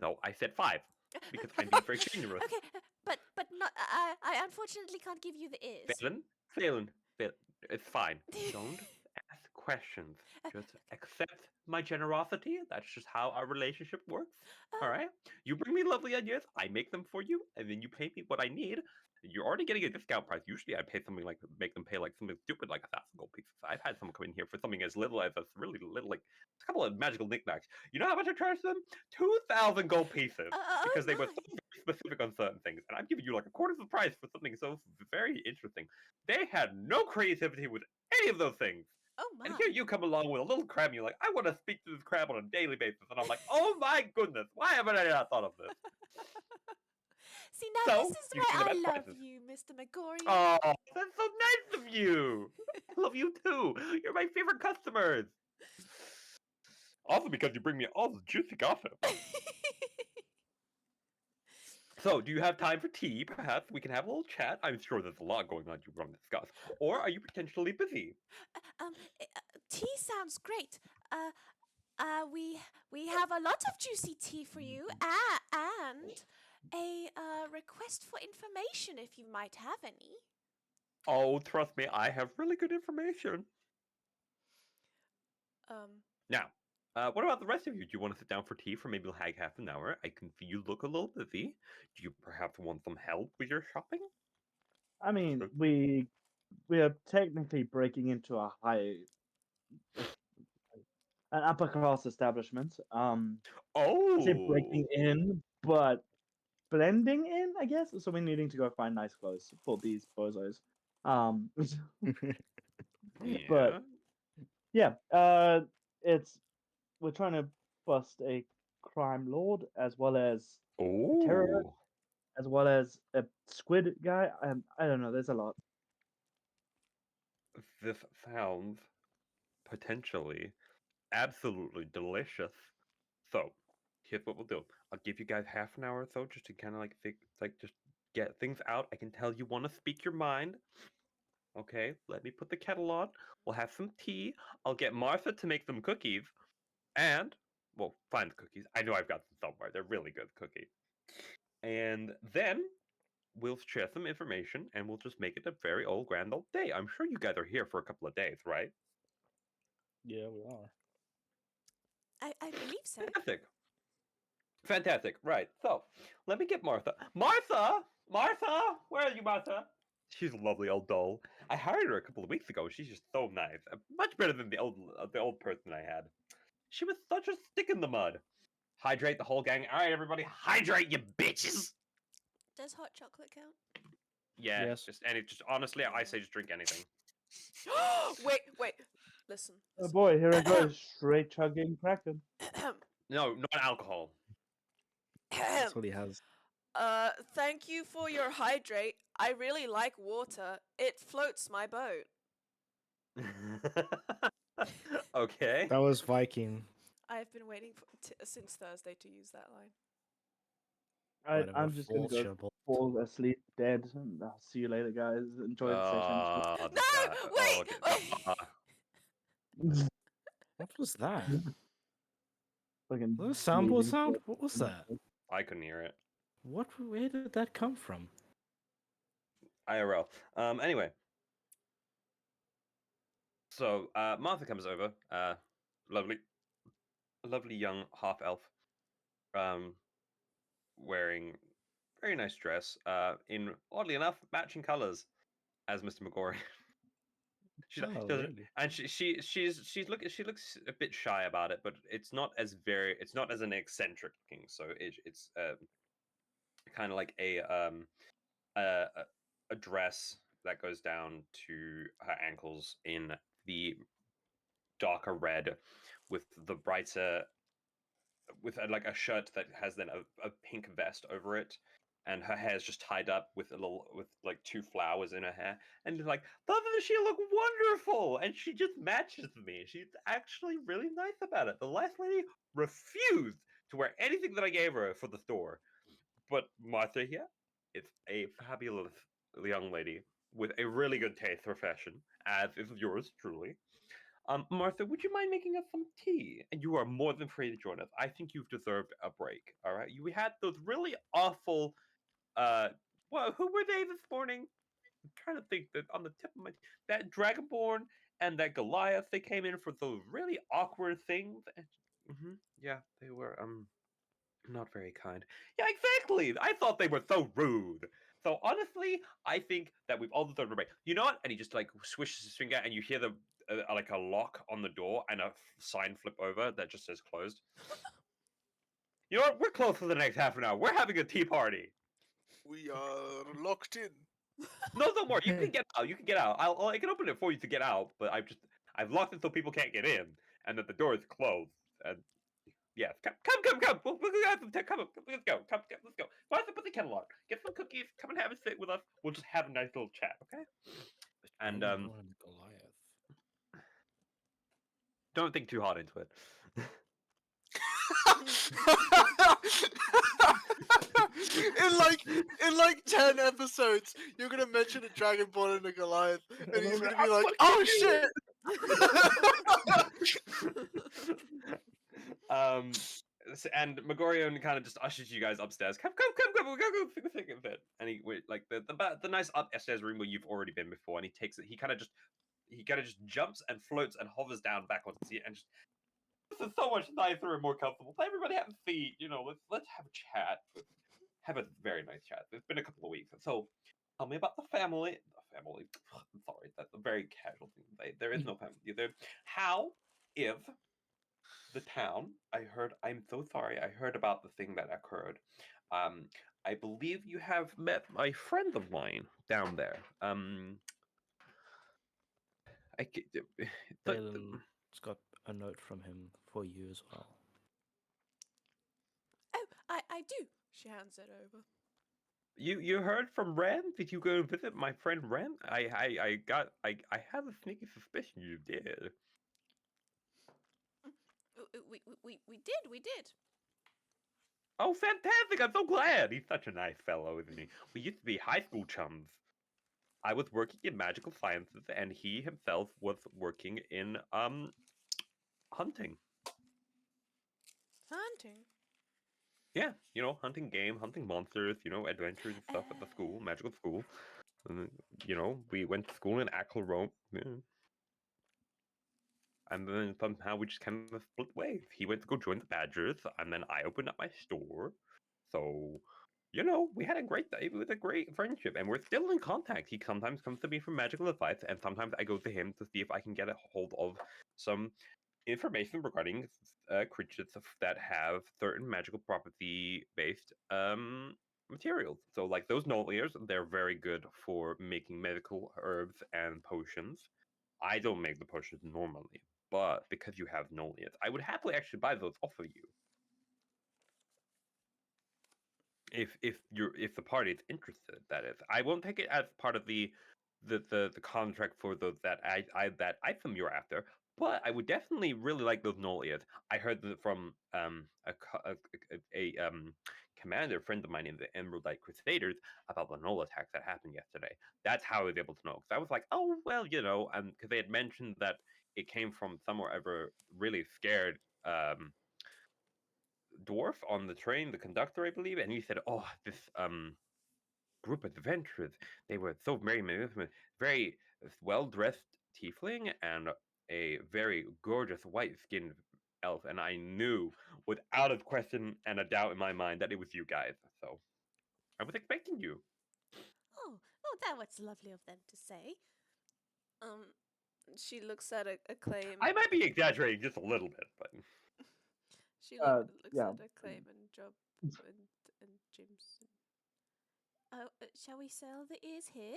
No, I said 5 because I'm being very generous. Okay, but not. I unfortunately can't give you the is. Phelan, it's fine. Don't ask questions. Just accept my generosity. That's just how our relationship works. All right? You bring me lovely ideas, I make them for you, and then you pay me what I need. You're already getting a discount price. Usually, I pay something like make them pay like something stupid like 1,000 gold pieces. I've had someone come in here for something as little as a really little, like a couple of magical knickknacks. You know how much I charged them? 2,000 gold pieces because they were so very specific on certain things, and I'm giving you like a quarter of the price for something so very interesting. They had no creativity with any of those things. Oh my. And here you come along with a little crab, and you're like, I want to speak to this crab on a daily basis. And I'm like, oh my goodness, why haven't I not thought of this? See, now So, this is you why see the I best love prices. you, Mr. Megorium. Oh, that's so nice of you. I love you too. You're my favorite customers. Also because you bring me all the juicy gossip. So, do you have time for tea? Perhaps we can have a little chat. I'm sure there's a lot going on you want to discuss. Or are you potentially busy? Tea sounds great. We have a lot of juicy tea for you, and a request for information if you might have any. Oh, trust me, I have really good information. Now, what about the rest of you? Do you want to sit down for tea for maybe like half an hour? I can see you look a little busy. Do you perhaps want some help with your shopping? I mean, Sure. we are technically breaking into a an upper class establishment. I say breaking Oh, in, but blending in, I guess. So we're needing to go find nice clothes for these bozos. But yeah. yeah, it's we're trying to bust a crime lord as well as a terrorist, Oh, as well as a squid guy. I don't know. There's a lot. this sounds potentially absolutely delicious. So, here's what we'll do. I'll give you guys half an hour or so just to kind of like just get things out. I can tell you want to speak your mind. Okay, let me put the kettle on. We'll have some tea. I'll get Martha to make some cookies. And, well, find the cookies. I know I've got them somewhere. They're really good cookies. And then we'll share some information and we'll just make it a very old grand old day. I'm sure you guys are here for a couple of days, right? Yeah, we are. I believe so. Fantastic. Fantastic. Right. So, let me get Martha. Martha! Martha! Where are you, Martha? She's a lovely old doll. I hired her a couple of weeks ago. She's just so nice. Much better than the old person I had. She was such a stick in the mud. Hydrate the whole gang. All right, everybody, hydrate, you bitches. Does hot chocolate count? Yeah, Yes. just honestly, I say just drink anything. Wait. Listen. Oh boy, here it goes. Straight chugging Kraken. No, not alcohol. That's what he has. Thank you for your hydrate. I really like water. It floats my boat. Okay. That was Viking. I've been waiting since Thursday to use that line. Whatever, I'm just gonna go full fall asleep dead. And I'll see you later, guys. Enjoy the session. Oh, No! Wait! Cheers. What was that? Fucking Was that a soundboard bleeding sound? blood. What was that? I couldn't hear it. What? Where did that come from? IRL. Anyway, so Martha comes over. Lovely, lovely young half elf. Wearing very nice dress. In oddly enough, matching colors as Mr. McGorry. She Oh, doesn't, really? and she looks a bit shy about it, but it's not as an eccentric looking. So it's kind of like a a dress that goes down to her ankles in the darker red with the brighter with like a shirt that has then a pink vest over it, and her hair is just tied up with like two flowers in her hair, and like, doesn't she look wonderful? And she just matches me. She's actually really nice about it. The last lady refused to wear anything that I gave her for the store, but Martha here is a fabulous young lady with a really good taste for fashion, as is yours truly. Martha, would you mind making us some tea? And you are more than free to join us. I think you've deserved a break. All right, we had those really awful. Uh, well, who were they this morning? I'm trying to think that on the tip of my that Dragonborn and that Goliath. They came in for those really awkward things. Yeah, they were not very kind. Yeah, exactly. I thought they were so rude. So honestly, I think that we've all deserved a break. You know what? And he just like swishes his finger, and you hear the like a lock on the door and a sign flip over that just says closed. You know what? We're closed for the next half an hour. We're having a tea party. We are locked in. No, don't worry. You can get out. You can get out. I can open it for you to get out, but I've locked it so people can't get in, and that the door is closed. And yes, come. We'll have some come on. Let's go. Let's go. Martha, put the kettle on. Get some cookies. Come and have a sit with us. We'll just have a nice little chat, okay? And Dragonborn and Goliath. don't think too hard into it. in like 10 episodes, you're gonna mention a Dragonborn and a Goliath, and he's gonna be I'm like, fucking "Oh you." shit!" And Megorion kind of just ushers you guys upstairs. Come, we'll go think of it. And like the nice upstairs room where you've already been before, and he takes it. He kind of just jumps and floats and hovers down back onto the and just. This is so much nicer and more comfortable. Let everybody have a seat. Let's have a chat. Have a very nice chat. It's been a couple of weeks, so tell me about the family. The family. I'm sorry, that's a very casual thing. There is no family. How if the town? I'm so sorry. I heard about the thing that occurred. I believe you have met a friend of mine down there. I c- the- It's got a note from him for you as well. Oh, I do. She hands it over. you heard from Ren? Did you go visit my friend Ren? I had a sneaky suspicion you did. We did. Oh, fantastic! I'm so glad. He's such a nice fellow, isn't he? We used to be high school chums. I was working in magical sciences, and he himself was working in hunting. Hunting. Yeah, hunting game, hunting monsters, adventures and stuff at the school, magical school. And, we went to school in Ackle Rome. Yeah. And then somehow we just kind of split ways. He went to go join the Badgers, and then I opened up my store. So, we had a great day. It was a great friendship, and we're still in contact. He sometimes comes to me for magical advice, and sometimes I go to him to see if I can get a hold of some information regarding creatures that have certain magical property-based materials. So, like those Noliers, they're very good for making medical herbs and potions. I don't make the potions normally, but because you have Noliers, I would happily actually buy those off of you. If the party is interested, that is. I won't take it as part of the contract for those that that item you're after, but I would definitely really like those Nolias. I heard that from a commander friend of mine in the Emerald Light Crusaders about the Nola attacks that happened yesterday. That's how I was able to know, because I was like, oh well, because they had mentioned that it came from somewhere ever really scared dwarf on the train, the conductor, I believe, and he said, "Oh, this group of adventurers. They were so very well-dressed tiefling and a very gorgeous white-skinned elf, and I knew without a question and a doubt in my mind that it was you guys. So I was expecting you. Oh, that was lovely of them to say. Um, she looks at Acclaim. I might be exaggerating just a little bit, but She looks yeah. at Acclaim and Job and James. Oh, shall we sell the ears here?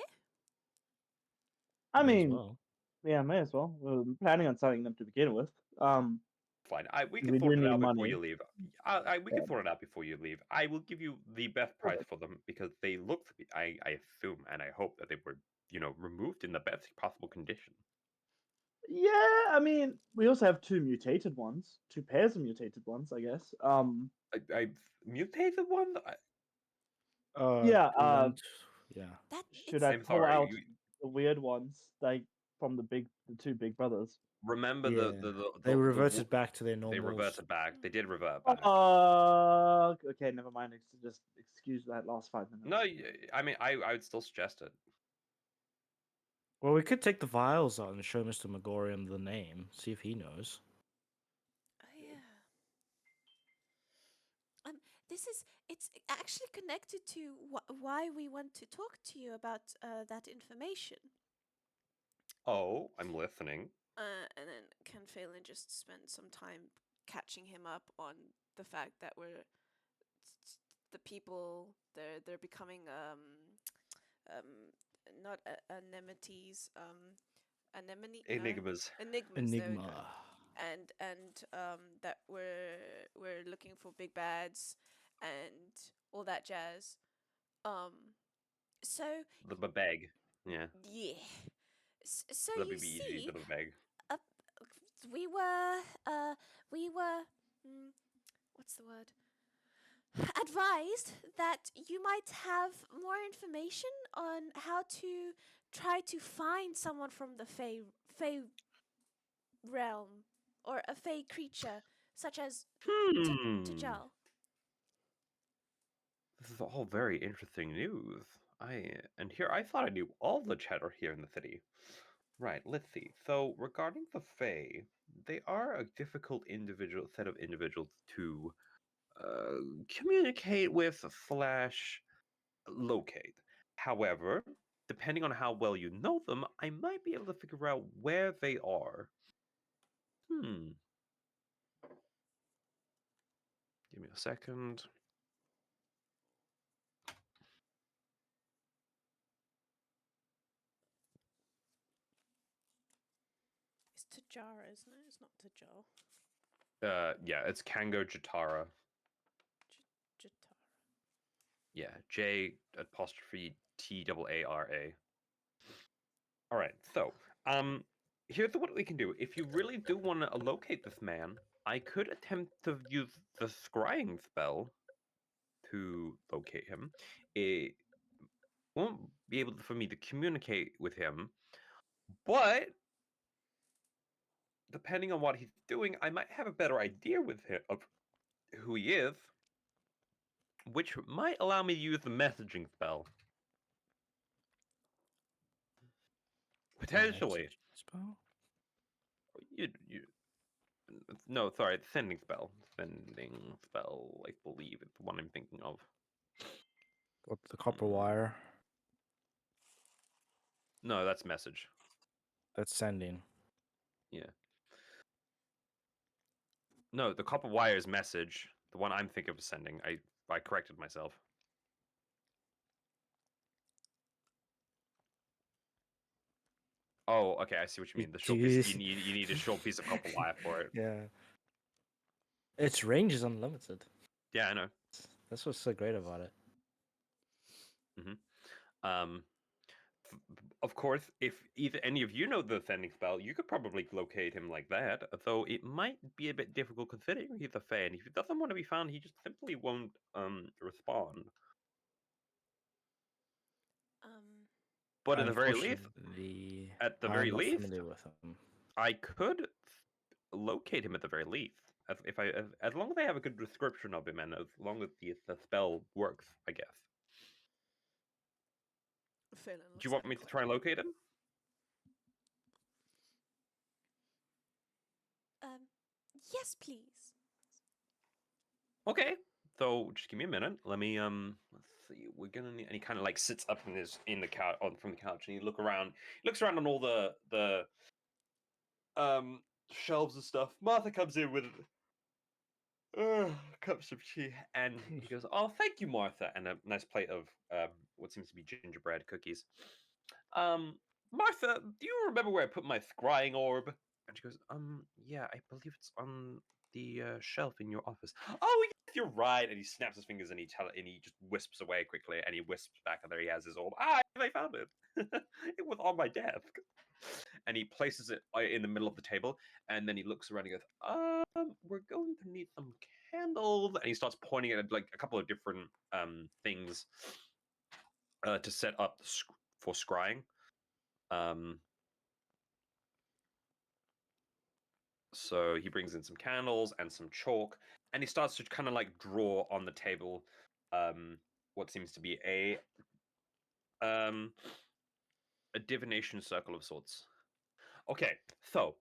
I May as mean, well. yeah, may as well. We're planning on selling them to begin with. fine. We can We sort do it need out before money. you leave. We Yeah. can sort it out before you leave. I will give you the best price for them because they look to be. I assume and I hope that they were, removed in the best possible condition. Yeah, I mean, we also have two mutated ones, two pairs of mutated ones, I guess. I mutated one. Yeah, Yeah. That should it's I I'm pull sorry. out the weird ones, like from the two big brothers? Remember Yeah. the They the reverted back to their They normal. reverted back. They did revert back. Okay, never mind. Just excuse that last 5 minutes. No, I mean I would still suggest it. Well, we could take the vials out and show Mr. Megorium the name, see if he knows. Oh yeah. It's actually connected to why we want to talk to you about that information. Oh, I'm listening. And then Ken Phelan just spent some time catching him up on the fact that the people they're becoming not anemones anemone Enigmas. enigmas. There we go. Enigma. And that we're looking for big bads and all that jazz. So The babeg. Yeah. Yeah. so The you BBEG, see, the babeg. uh, we were what's the word? Advised that you might have more information on how to try to find someone from the Fey realm or a Fey creature such as Tajal. This is all very interesting news. I thought I knew all the chatter here in the city. Right, let's see. So regarding the Fae, they are a difficult set of individuals to communicate with slash locate. However, depending on how well you know them, I might be able to figure out where they are. Give me a second. It's Tajara, isn't it? It's not Tajal. Yeah, it's Kango Jatara. Jatara. Yeah, J apostrophe Tara. All right, so here's what we can do. If you really do want to locate this man, I could attempt to use the scrying spell to locate him. It won't be able for me to communicate with him, but depending on what he's doing, I might have a better idea with him of who he is, which might allow me to use the messaging spell. Potentially. Spell? No, sorry, the sending spell. Sending spell, I believe it's the one I'm thinking of. What, the copper wire? No, that's message. That's sending. Yeah. No, the copper wire is message. The one I'm thinking of is sending. I corrected myself. Oh, okay, I see what you mean. The short piece, you need a short piece of copper wire for it. Yeah. Its range is unlimited. Yeah, I know. That's what's so great about it. Of course, if either any of you know the sending spell, you could probably locate him like that. Though it might be a bit difficult considering he's a fan. If he doesn't want to be found, he just simply won't respond. But at the very least, Unfortunately, very I'm not least, familiar with him. I could locate him at the very least. As long as I have a good description of him, and as long as the spell works, I guess. Phelan Do looks you want at me to Claire. try and locate him? Yes, please. Okay. So just give me a minute. Let me let's see. We're gonna need, and he kind of like sits up in the couch from the couch, and he looks around on all the shelves and stuff. Martha comes in with cups of tea, and he goes, "Oh, thank you, Martha," and a nice plate of what seems to be gingerbread cookies. Martha, do you remember where I put my scrying orb? And she goes, yeah, I believe it's on the shelf in your office. Oh, yes, you're right. And he snaps his fingers and he just wisps away quickly, and he wisps back, and there he has his orb. Ah, I found it. It was on my desk. And he places it in the middle of the table, and then he looks around and goes, we're going to need some candles. And he starts pointing at like a couple of different things to set up for scrying. So he brings in some candles and some chalk, and he starts to kind of like draw on the table what seems to be a divination circle of sorts. Okay, so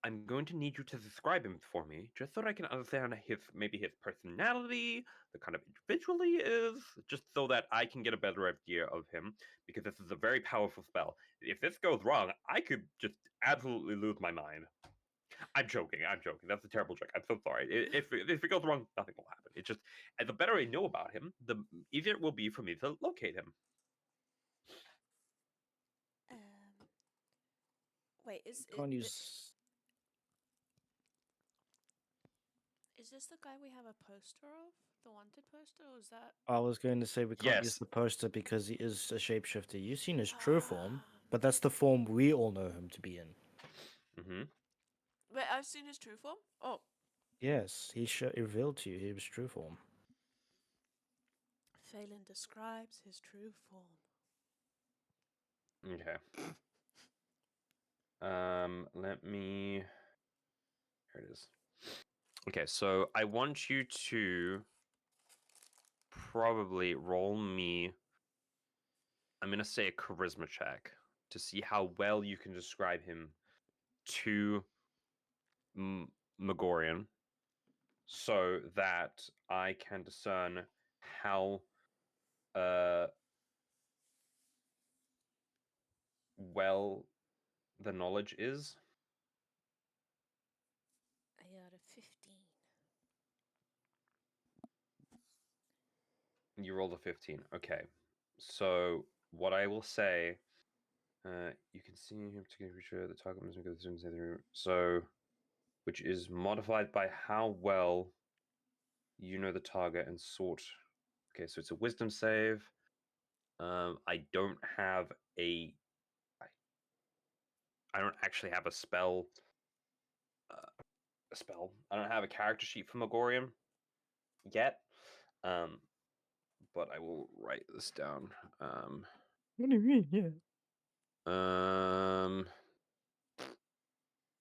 I'm going to need you to describe him for me, just so that I can understand maybe his personality, the kind of individual he is, just so that I can get a better idea of him, because this is a very powerful spell. If this goes wrong, I could just absolutely lose my mind. I'm joking. That's a terrible joke. I'm so sorry. If it goes wrong, nothing will happen. It's just, and the better I know about him, the easier it will be for me to locate him. Wait, Can't use. is this the guy we have a poster of? The wanted poster, or is that? I was going to say we can't use Yes. the poster because he is a shapeshifter. You've seen his true form, Ah. but that's the form we all know him to be in. Mm-hmm. Wait, I've seen his true form? Oh. Yes, he revealed to you his true form. Phelan describes his true form. Okay. Let me. Here it is. Okay, so I want you to probably roll me. I'm gonna say a charisma check to see how well you can describe him to Megorian, so that I can discern how well the knowledge is. I got a 15. You rolled a 15. Okay. So what I will say, you can see him to get sure the target must make the students through. So, which is modified by how well you know the target and sort. Okay, so it's a wisdom save. I don't have a. I don't actually have a spell. A spell. I don't have a character sheet for Megorian yet. But I will write this down. What do you mean? Yeah.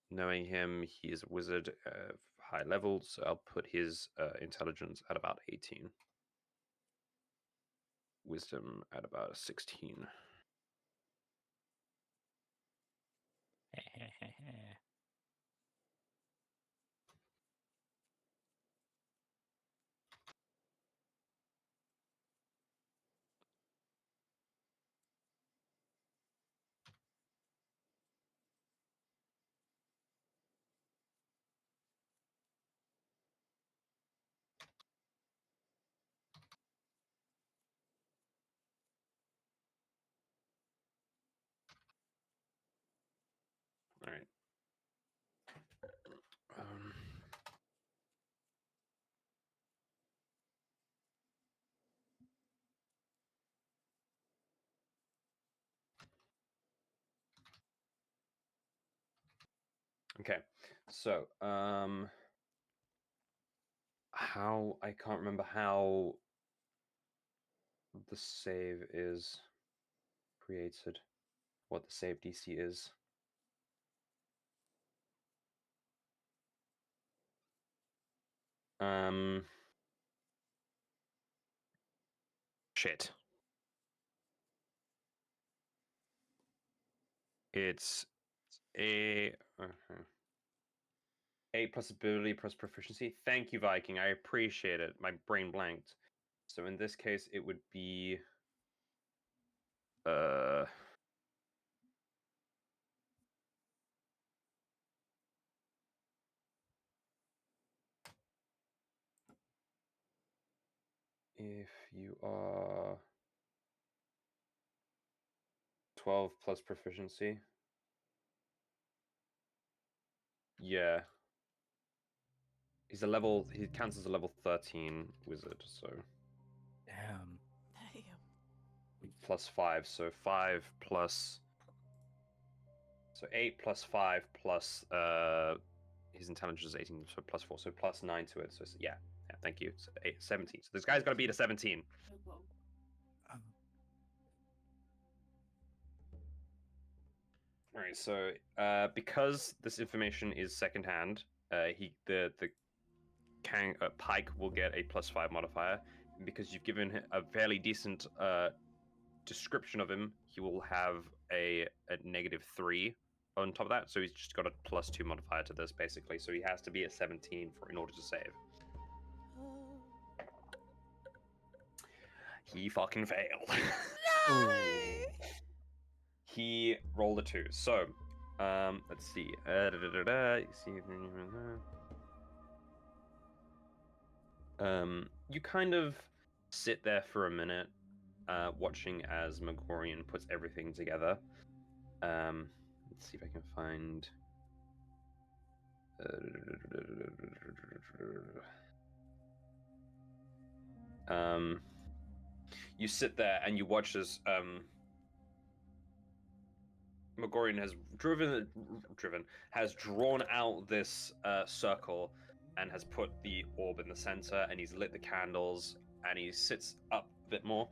Knowing him, he is a wizard of high level, so I'll put his intelligence at about 18. Wisdom at about 16. All right. Um, okay. So, how I can't remember how the save is created. What the save DC is. Shit. It's a 8 plus ability plus proficiency. Thank you, Viking. I appreciate it. My brain blanked. So in this case, it would be if you are 12 plus proficiency. Yeah. He counts as a level 13 wizard, so Damn. Damn. plus 5, so 5 plus, so 8 plus 5 plus his intelligence is 18, so plus 4, so plus 9 to it. So yeah, thank you. So 17. So this guy's got to beat a 17. All right, so because this information is secondhand, Pike will get a plus 5 modifier. And because you've given him a fairly decent description of him, he will have a -3 on top of that. So he's just got a plus 2 modifier to this, basically. So he has to be at 17 in order to save. He fucking failed. No! He rolled a 2. So, let's see. You kind of sit there for a minute, watching as Megorian puts everything together. Let's see if I can find. You sit there and you watch as Megorian has drawn out this circle and has put the orb in the center, and he's lit the candles, and he sits up a bit more,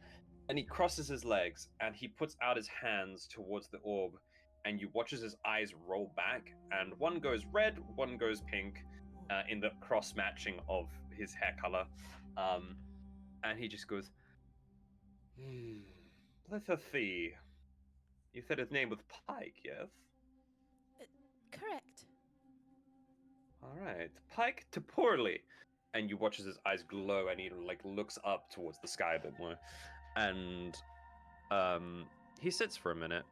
and he crosses his legs, and he puts out his hands towards the orb, and you watch as his eyes roll back, and one goes red, one goes pink, in the cross matching of his hair color, and he just goes, let us see. You said his name was Pike, yes? Correct. All right, Pike to poorly, and you watch as his eyes glow, and he like looks up towards the sky a bit more, and he sits for a minute.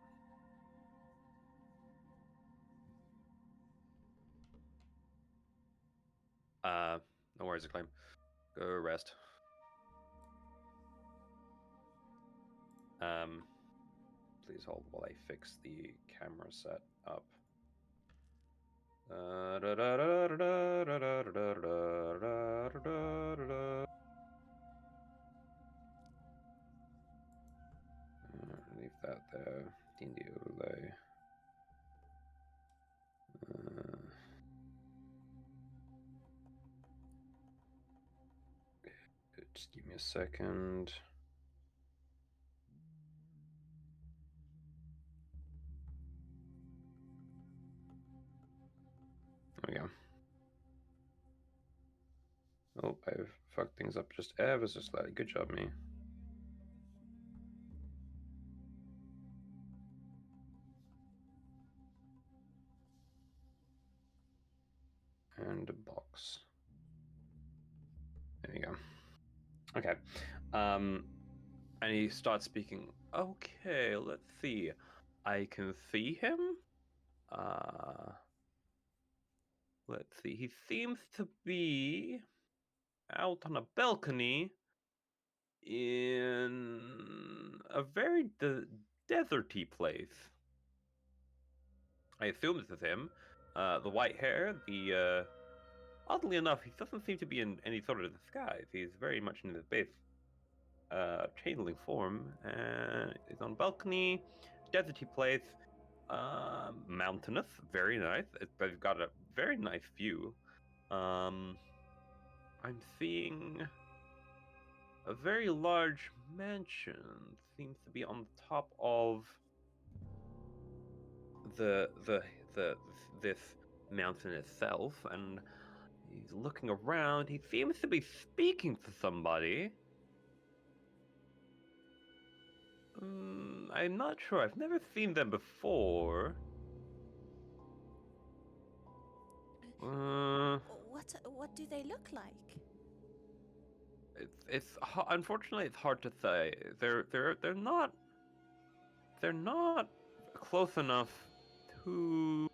No worries, Acclaim. Go rest. Please hold while I fix the camera set up. Leave that there. D&D overlay. Just give me a second. There we go. Oh, I've fucked things up just ever so slightly. Good job, me. And a box. There you go. Okay. And he starts speaking. Okay, let's see. I can see him. Let's see. He seems to be out on a balcony in a very deserty place. I assume this is him. The white hair, oddly enough, he doesn't seem to be in any sort of disguise. He's very much in his base changeling form, and he's on a balcony, deserty place, mountainous, very nice. They've got a very nice view. I'm seeing a very large mansion. Seems to be on the top of this mountain itself, and he's looking around. He seems to be speaking to somebody. I'm not sure. I've never seen them before. What do they look like? Unfortunately it's hard to say. They're not close enough to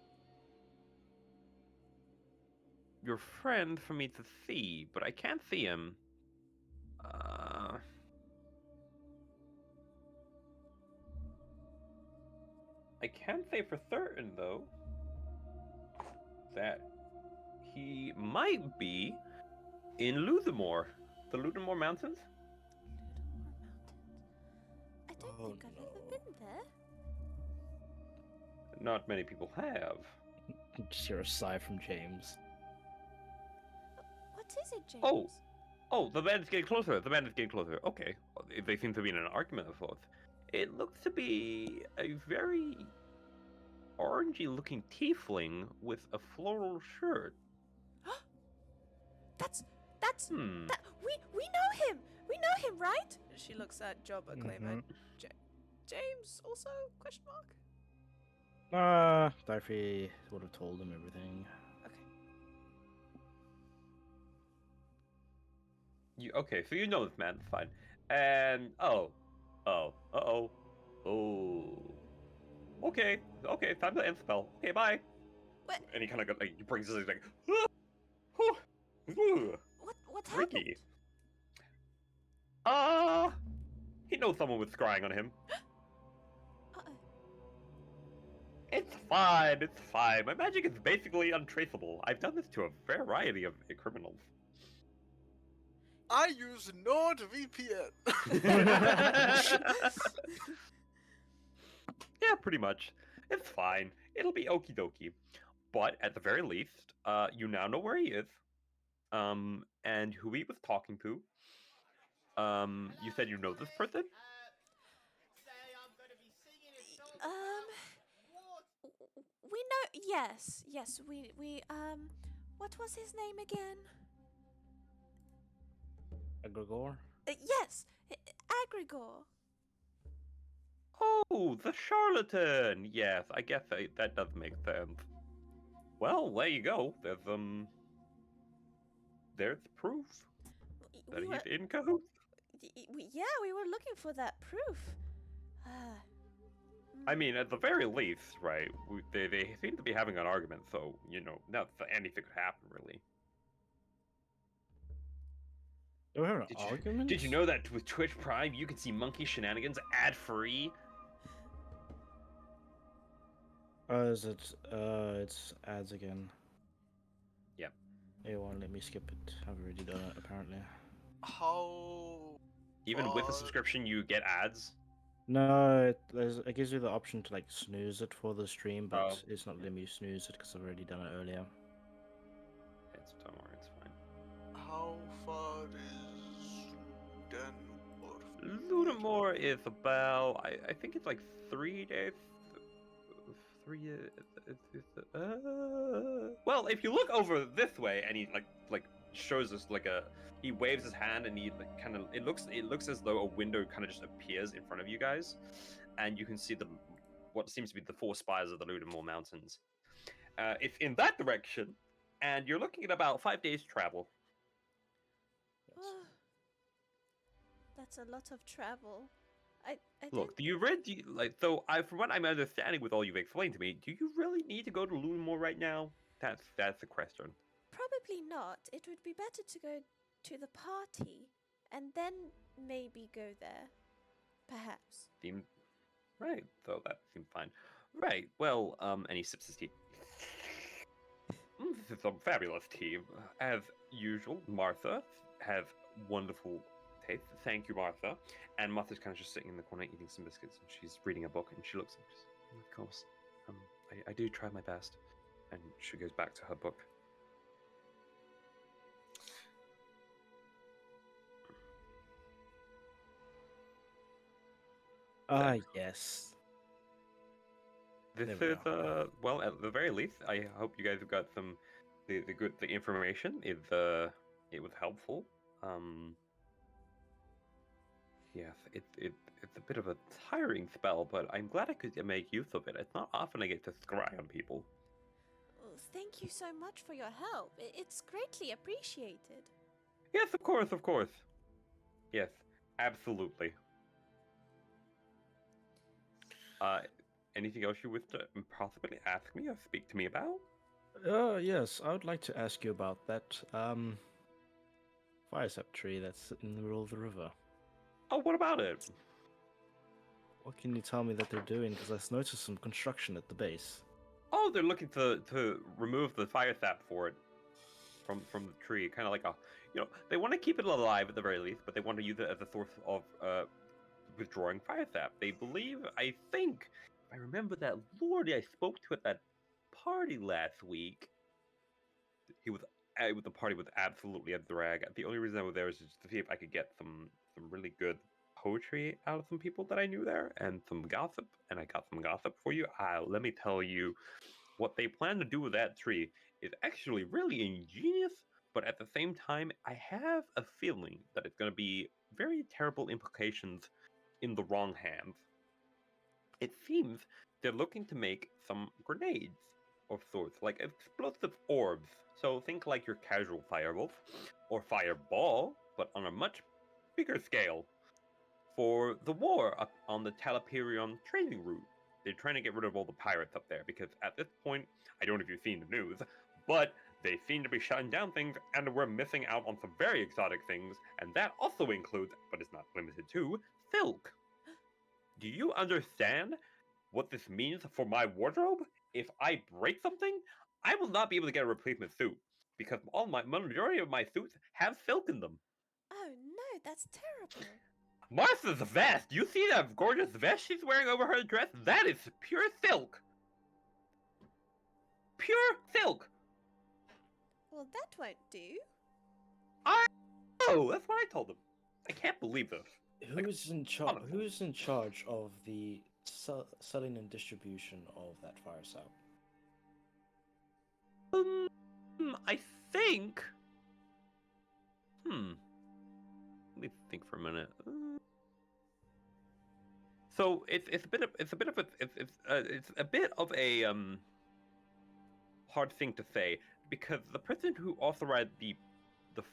your friend for me to see, but I can't see him. I can say for certain though that he might be in Luthermore, the Luthermore Mountains. I don't Oh, think I've ever been there. Not many people have. Just hear a sigh from James. What is it, James? Oh, the band is getting closer. The band is getting closer. Okay, they seem to be in an argument of sorts. It looks to be a very orangey-looking tiefling with a floral shirt. That's Hmm. that we know him. We know him, right? She looks at Jobber, claiming Mhm. James also? Question mark. Alderfey would have told him everything. Okay. Okay, so you know this man, fine. And okay, time to end spell. Okay, bye. What? And he kind of he brings his like, "Ooh, What freaky." happened? He knows someone was scrying on him. Uh-oh. It's fine, it's fine. My magic is basically untraceable. I've done this to a variety of criminals. I use NordVPN. Yeah, pretty much. It's fine. It'll be okie dokie. But at the very least, you now know where he is. And who he was talking to. You said you know this person? We know. Yes, we. What was his name again? Egregor? Yes, Agrigor. Oh, the charlatan! Yes, I guess that does make sense. Well, there you go. There's proof that We were, he's in cahoots. we were looking for that proof. I mean, at the very least, right? They seem to be having an argument, so not that anything could happen, really. They were having Did an you, argument? did you know that with Twitch Prime you can see Monkey Shenanigans ad-free? Oh, is it? It's ads again. Yep. It won't let me skip it. I've already done it, apparently. How? Even with a far- subscription, you get ads. No, it gives you the option to like snooze it for the stream, but Oh. it's not letting me snooze it because I've already done it earlier. Don't worry, it's fine. How far is Denver? Ludamore is about, I think it's like 3 days. Well, if you look over this way and he like shows us he waves his hand and he kind of it looks as though a window kind of just appears in front of you guys, and you can see what seems to be the 4 spires of the Ludamore Mountains. It's in that direction, and you're looking at about 5 days travel. That's a lot of travel. I Look, didn't- from what I'm understanding with all you've explained to me, do you really need to go to Ludamore right now? That's the question. Probably not. It would be better to go to the party and then maybe go there. Perhaps. Right, so that seemed fine. Right, well, and he sips his tea. This is a fabulous tea. As usual, Martha has wonderful taste. Thank you, Martha. And Martha's kind of just sitting in the corner eating some biscuits, and she's reading a book, and she looks and she's, of course, I do try my best. And she goes back to her book. Yes. This There we is well, at the very least, I hope you guys have got the information. It was helpful. Yes, it's a bit of a tiring spell, but I'm glad I could make use of it. It's not often I get to scry on people. Oh, thank you so much for your help. It's greatly appreciated. Yes, of course, of course. Yes, absolutely. Anything else you wish to possibly ask me or speak to me about? Yes, I would like to ask you about that fire sap tree that's in the middle of the river. Oh, what about it? What can you tell me that they're doing? Because I noticed some construction at the base. Oh, they're looking to remove the fire sap for it from the tree, kind of like a, they want to keep it alive at the very least, but they want to use it as a source of withdrawing fire sap. They believe, I think, if I remember that lord I spoke to at that party last week, the party was absolutely a drag. The only reason I was there was just to see if I could get some really good poetry out of some people that I knew there and some gossip, and I got some gossip for you. Let me tell you, what they plan to do with that tree is actually really ingenious, but at the same time, I have a feeling that it's going to be very terrible implications in the wrong hands. It seems they're looking to make some grenades of sorts, like explosive orbs. So think like your casual firewolf or fireball, but on a much bigger scale for the war up on the Talapirion trading route. They're trying to get rid of all the pirates up there because at this point, I don't know if you've seen the news, but they seem to be shutting down things and we're missing out on some very exotic things, and that also includes, but it's not limited to, silk. Do you understand what this means for my wardrobe? If I break something, I will not be able to get a replacement suit because all my majority of my suits have silk in them. Oh no, that's terrible. Martha's vest! You see that gorgeous vest she's wearing over her dress? That is pure silk! Pure silk! Well, that won't do. Oh, that's what I told them. I can't believe this. Who's in charge? honestly. Who's in charge of the selling and distribution of that fire sap? I think. Let me think for a minute. So it's a bit of a hard thing to say because the person who authorized the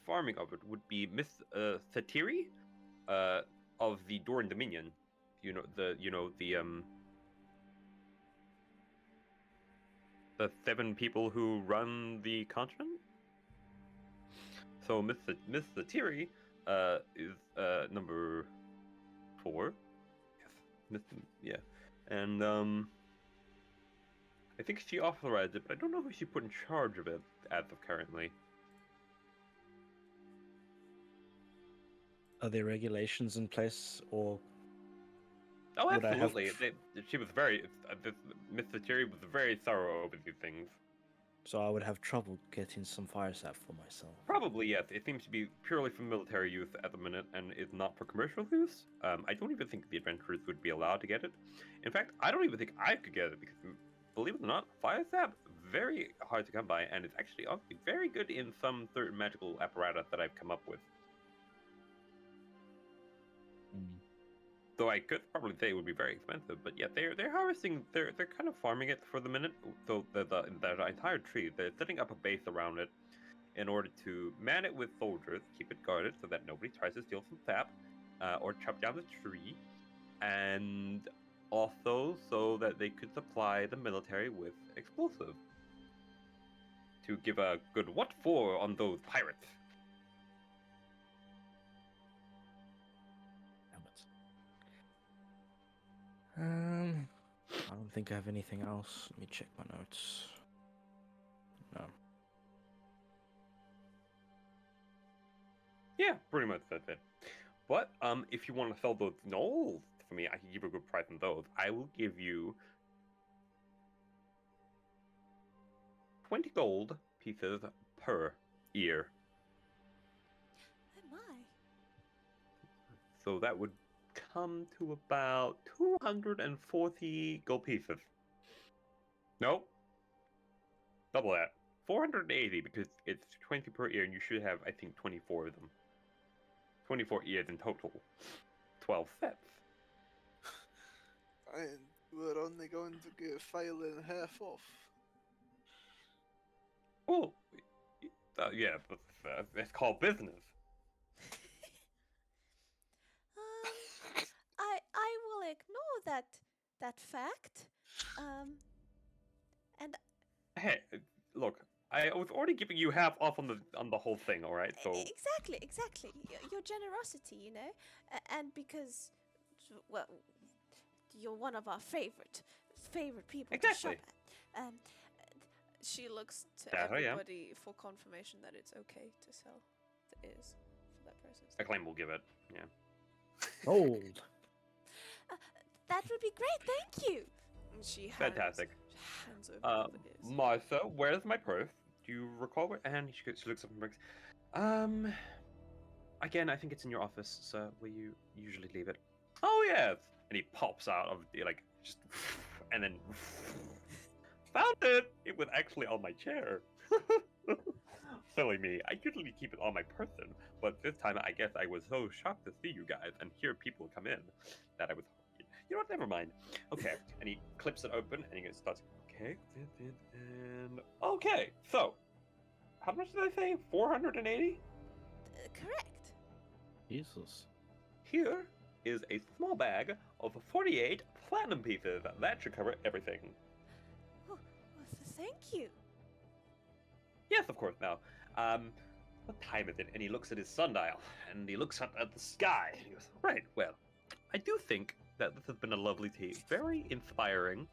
farming of it would be Miss Satiri, of the Doran Dominion. The 7 people who run the continent. So Miss Satiri is number 4. Yes, yeah, and I think she authorized it, but I don't know who she put in charge of it as of currently. Are there regulations in place, or Oh, would I have absolutely. She was very. Miss Satiri was very thorough over these things. so I would have trouble getting some fire sap for myself? Probably, yes. It seems to be purely for military use at the minute and is not for commercial use. I don't even think the adventurers would be allowed to get it. In fact, I don't even think I could get it because, believe it or not, fire sap very hard to come by, and it's actually honestly very good in some certain magical apparatus that I've come up with. Though I could probably say it would be very expensive, but yeah, they're harvesting. They're kind of farming it for the minute. So the entire tree, they're setting up a base around it in order to man it with soldiers, keep it guarded so that nobody tries to steal some sap or chop down the tree, and also so that they could supply the military with explosives to give a good what for on those pirates. I don't think I have anything else. Let me check my notes. No. Yeah, pretty much that's it. But if you want to sell those gnolls for me, I can give you a good price on those. I will give you 20 gold pieces per ear. Oh my. So that would come to about 240 gold pieces. Nope. Double that. 480 because it's 20 per ear and you should have, I think, 24 of them. 24 ears in total. 12/5. And we're only going to give Phelan half off. Well, yeah, but it's called business. I will ignore that fact. And Hey, look, I was already giving you half off on the whole thing, all right? So exactly. Your generosity, you know, and because, well, you're one of our favorite people to shop Exactly. at. She looks to That I am. everybody for confirmation that it's okay to sell the ears for that person. I claim we'll give it. Yeah. Sold. That would be great. Thank you. And she Fantastic. hands over the ears. Martha, where's my purse? Do you recall where? And she looks up and breaks. Again, I think it's in your office, sir, where you usually leave it. Oh yes. And he pops out of like just, and then found it. It was actually on my chair. Silly me. I usually keep it on my person, but this time I guess I was so shocked to see you guys and hear people come in that I was. You know what? Never mind. Okay. And he clips it open and he starts. Okay. And okay. So, how much did I say? 480. Correct. Jesus. Here is a small bag of 48 platinum pieces. That should cover everything. Oh, well, thank you. Yes, of course. Now, what time is it? And he looks at his sundial, and he looks up at the sky, and he goes, right, well, I do think that this has been a lovely tea. Very inspiring,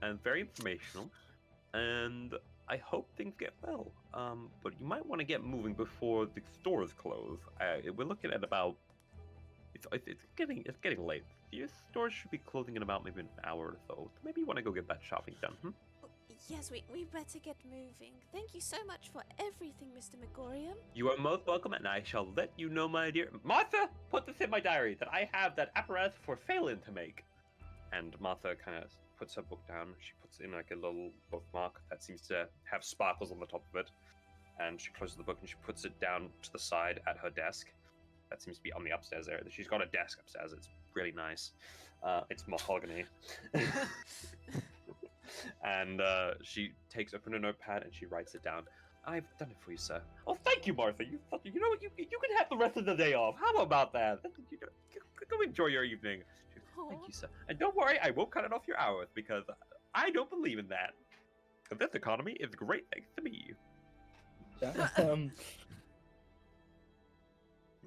and very informational, and I hope things get well. But you might want to get moving before the stores close. We're looking at about... It's getting late. Your stores should be closing in about maybe an hour or so. Maybe you want to go get that shopping done, hmm? Yes, we better get moving. Thank you so much for everything, Mr. Megorium. You are most welcome, and I shall let you know, my dear. Martha, put this in my diary that I have that apparatus for Phelan to make. And Martha kind of puts her book down. She puts in like a little bookmark that seems to have sparkles on the top of it. And she closes the book and she puts it down to the side at her desk. That seems to be on the upstairs area. She's got a desk upstairs. It's really nice. It's mahogany. And she takes open a notepad and she writes it down. I've done it for you, sir. Oh, thank you, Martha. You know what? You can have the rest of the day off. How about that? Go enjoy your evening. Thank you, sir. And don't worry, I won't cut it off your hours because I don't believe in that. This economy is great thanks to me.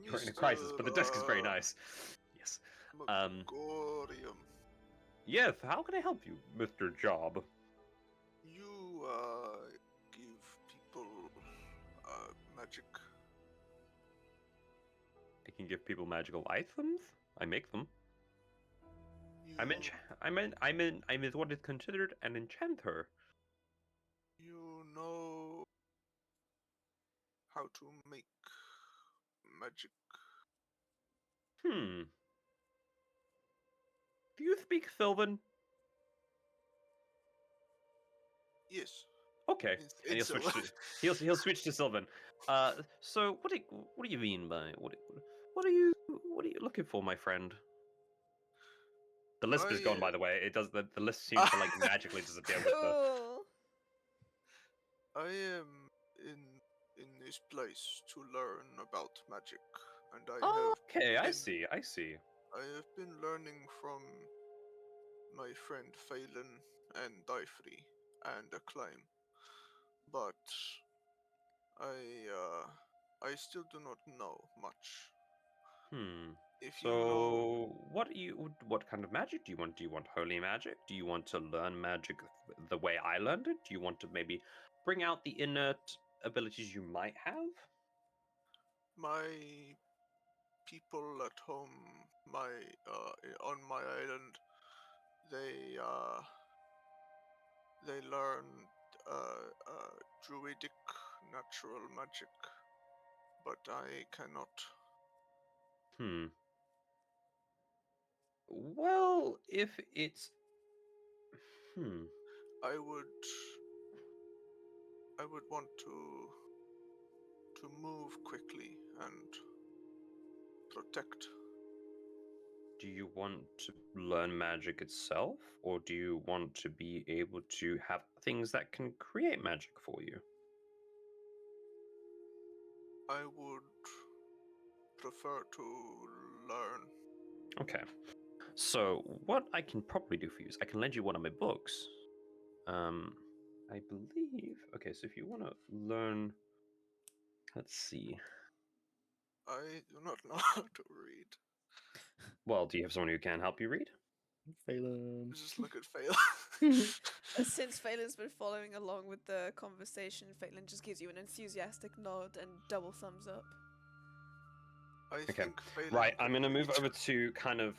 You're in a crisis, but the desk is very nice. Yes. Megorium, Yes, how can I help you, Mr. Job? you give people magic. I can give people magical items. I make them. You, I'm what is considered an enchanter. you know how to make magic. Do you speak Sylvan? Yes. Okay. And he'll It's switch to he'll switch to Sylvan. So what do you mean by what are you looking for, my friend? The lisp is gone, by the way. It does the list seems to like magically disappear with the. Cool. I am in this place to learn about magic, and Oh, okay, I been- see. I have been learning from my friend Phelan and Alderfey and Acclaim, but I still do not know much. If you know, So, what kind of magic do you want? Do you want holy magic? Do you want to learn magic the way I learned it? Do you want to maybe bring out the innate abilities you might have? my people at home, on my island, they learned druidic natural magic, but I cannot. Well, if it's I would want to move quickly and protect do you want to learn magic itself, or do you want to be able to have things that can create magic for you? I would prefer to learn. Okay. So what I can probably do for you is I can lend you one of my books. I believe. Okay, so if you want to learn, let's see. I do not know how to read. Well, do you have someone who can help you read? Phelan. Just look at Fail. Since Phelan's been following along with the conversation, Phelan just gives you an enthusiastic nod and double thumbs up. I Okay. think Phelan Right, I'm could gonna move read. over to kind of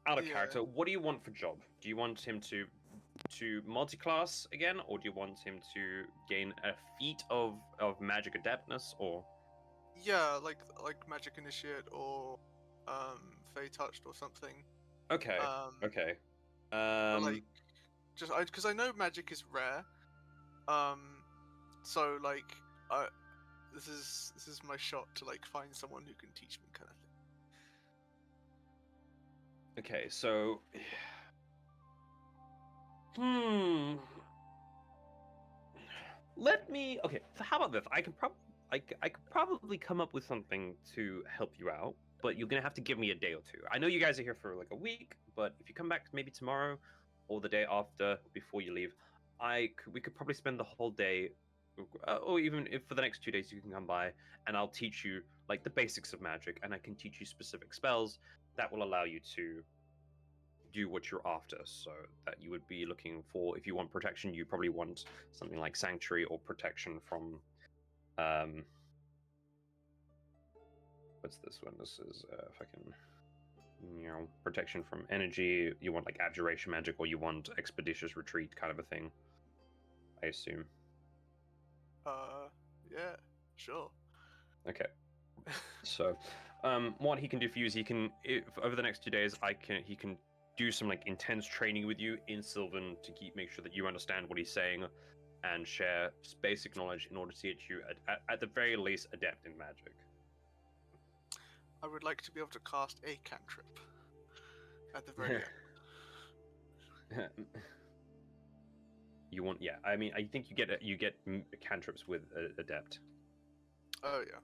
out of Yeah. character. What do you want for job? Do you want him to multi-class again, or do you want him to gain a feat of magic adeptness, or Yeah, like Magic Initiate or Fey Touched or something. okay, okay, But like just because I know magic is rare. So like this is my shot to like find someone who can teach me kind of thing. okay. So, let me. Okay, so how about this? I could probably come up with something to help you out, but you're gonna have to give me a day or two. I know you guys are here for like a week, but if you come back maybe tomorrow or the day after before you leave, we could probably spend the whole day, or even if for the next 2 days you can come by, and I'll teach you like the basics of magic, and I can teach you specific spells that will allow you to do what you're after. So that you would be looking for, if you want protection, you probably want something like sanctuary or protection from what's this one? This is if I can, protection from energy. You want like abjuration magic, or you want expeditious retreat kind of a thing, I assume. Yeah, sure. Okay. So what he can do for you is over the next 2 days he can do some like intense training with you in Sylvan to make sure that you understand what he's saying and share basic knowledge in order to get you at the very least adept in magic. I would like to be able to cast a cantrip at the very end. You want, yeah, I mean, I think you get cantrips with adept. Oh yeah.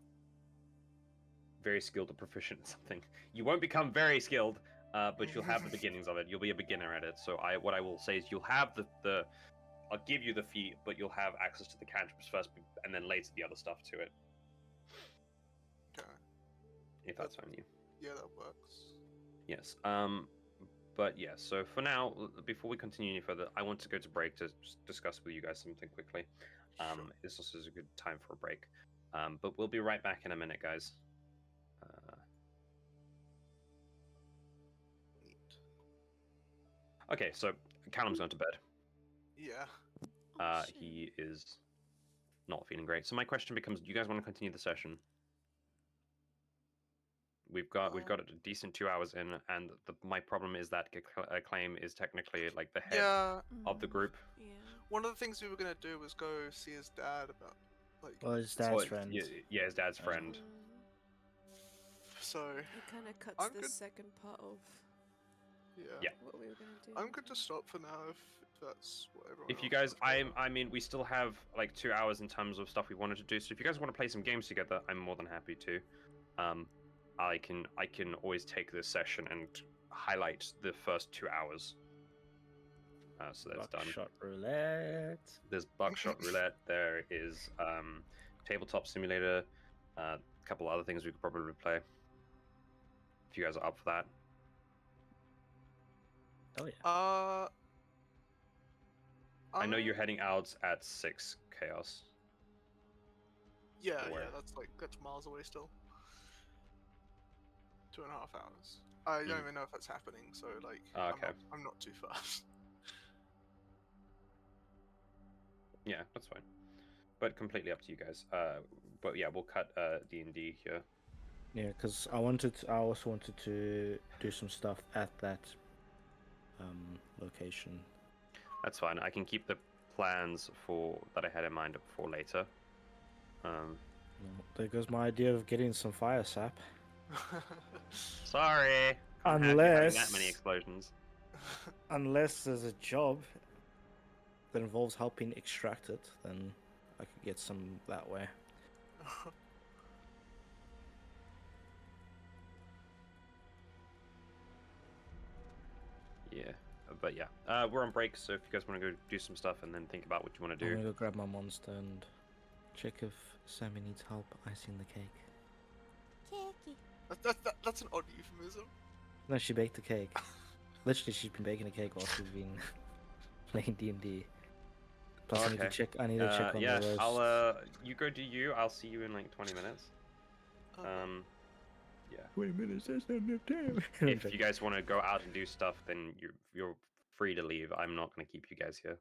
Very skilled or proficient in something. You won't become very skilled, but you'll have the beginnings of it. You'll be a beginner at it. So what I will say is you'll have the I'll give you the feat, but you'll have access to the cantrips first, and then later the other stuff to it. Okay. If that's fine with you. Yeah, that works. Yes. But yeah. So for now, before we continue any further, I want to go to break to discuss with you guys something quickly. Sure. This also is a good time for a break. But we'll be right back in a minute, guys. Neat. Okay, so Callum's gone to bed. Yeah. Oh, shit. He is not feeling great. So my question becomes: do you guys want to continue the session? We've got a decent 2 hours in, and my problem is that Acclaim is technically like the head of the group. Yeah. One of the things we were gonna do was go see his dad about like. Well, his dad's friend. Yeah, his dad's friend. So It kind of cuts I'm the good. second part of Yeah. what we were gonna do. I'm good to stop for now if that's what everyone. If you else guys, wants to I mean, we still have like 2 hours in terms of stuff we wanted to do. So if you guys want to play some games together, I'm more than happy to. I can always take this session and highlight the first 2 hours. So that's done. Buckshot roulette. There's buckshot roulette. There is tabletop simulator. A couple other things we could probably play. If you guys are up for that. Oh yeah. I know you're heading out at 6 chaos. Yeah, Where? yeah, that's miles away still. 2.5 hours. I don't even know if that's happening, so like, Okay. I'm not too fast. Yeah, that's fine. But completely up to you guys. But yeah, we'll cut D&D here. Yeah, because I also wanted to do some stuff at that location. That's fine. I can keep the plans that I had in mind for later. Well, there goes my idea of getting some fire sap. Sorry. Can't have you having that Unless- many explosions. Unless there's a job that involves helping extract it, then I could get some that way. Yeah, but yeah, we're on break, so if you guys want to go do some stuff and then think about what you want to I'm do. gonna go grab my monster and check if Sammy needs help icing the cake. Cakey. That's an odd euphemism. No, she baked the cake. Literally, she's been baking a cake while she's been playing D&D. Plus, I need to Okay. check. I need to check on Yeah, the roast. I'll you go do you. I'll see you in like 20 minutes. Yeah. 20 minutes. That's not enough time. If you guys want to go out and do stuff, then you're free to leave. I'm not gonna keep you guys here.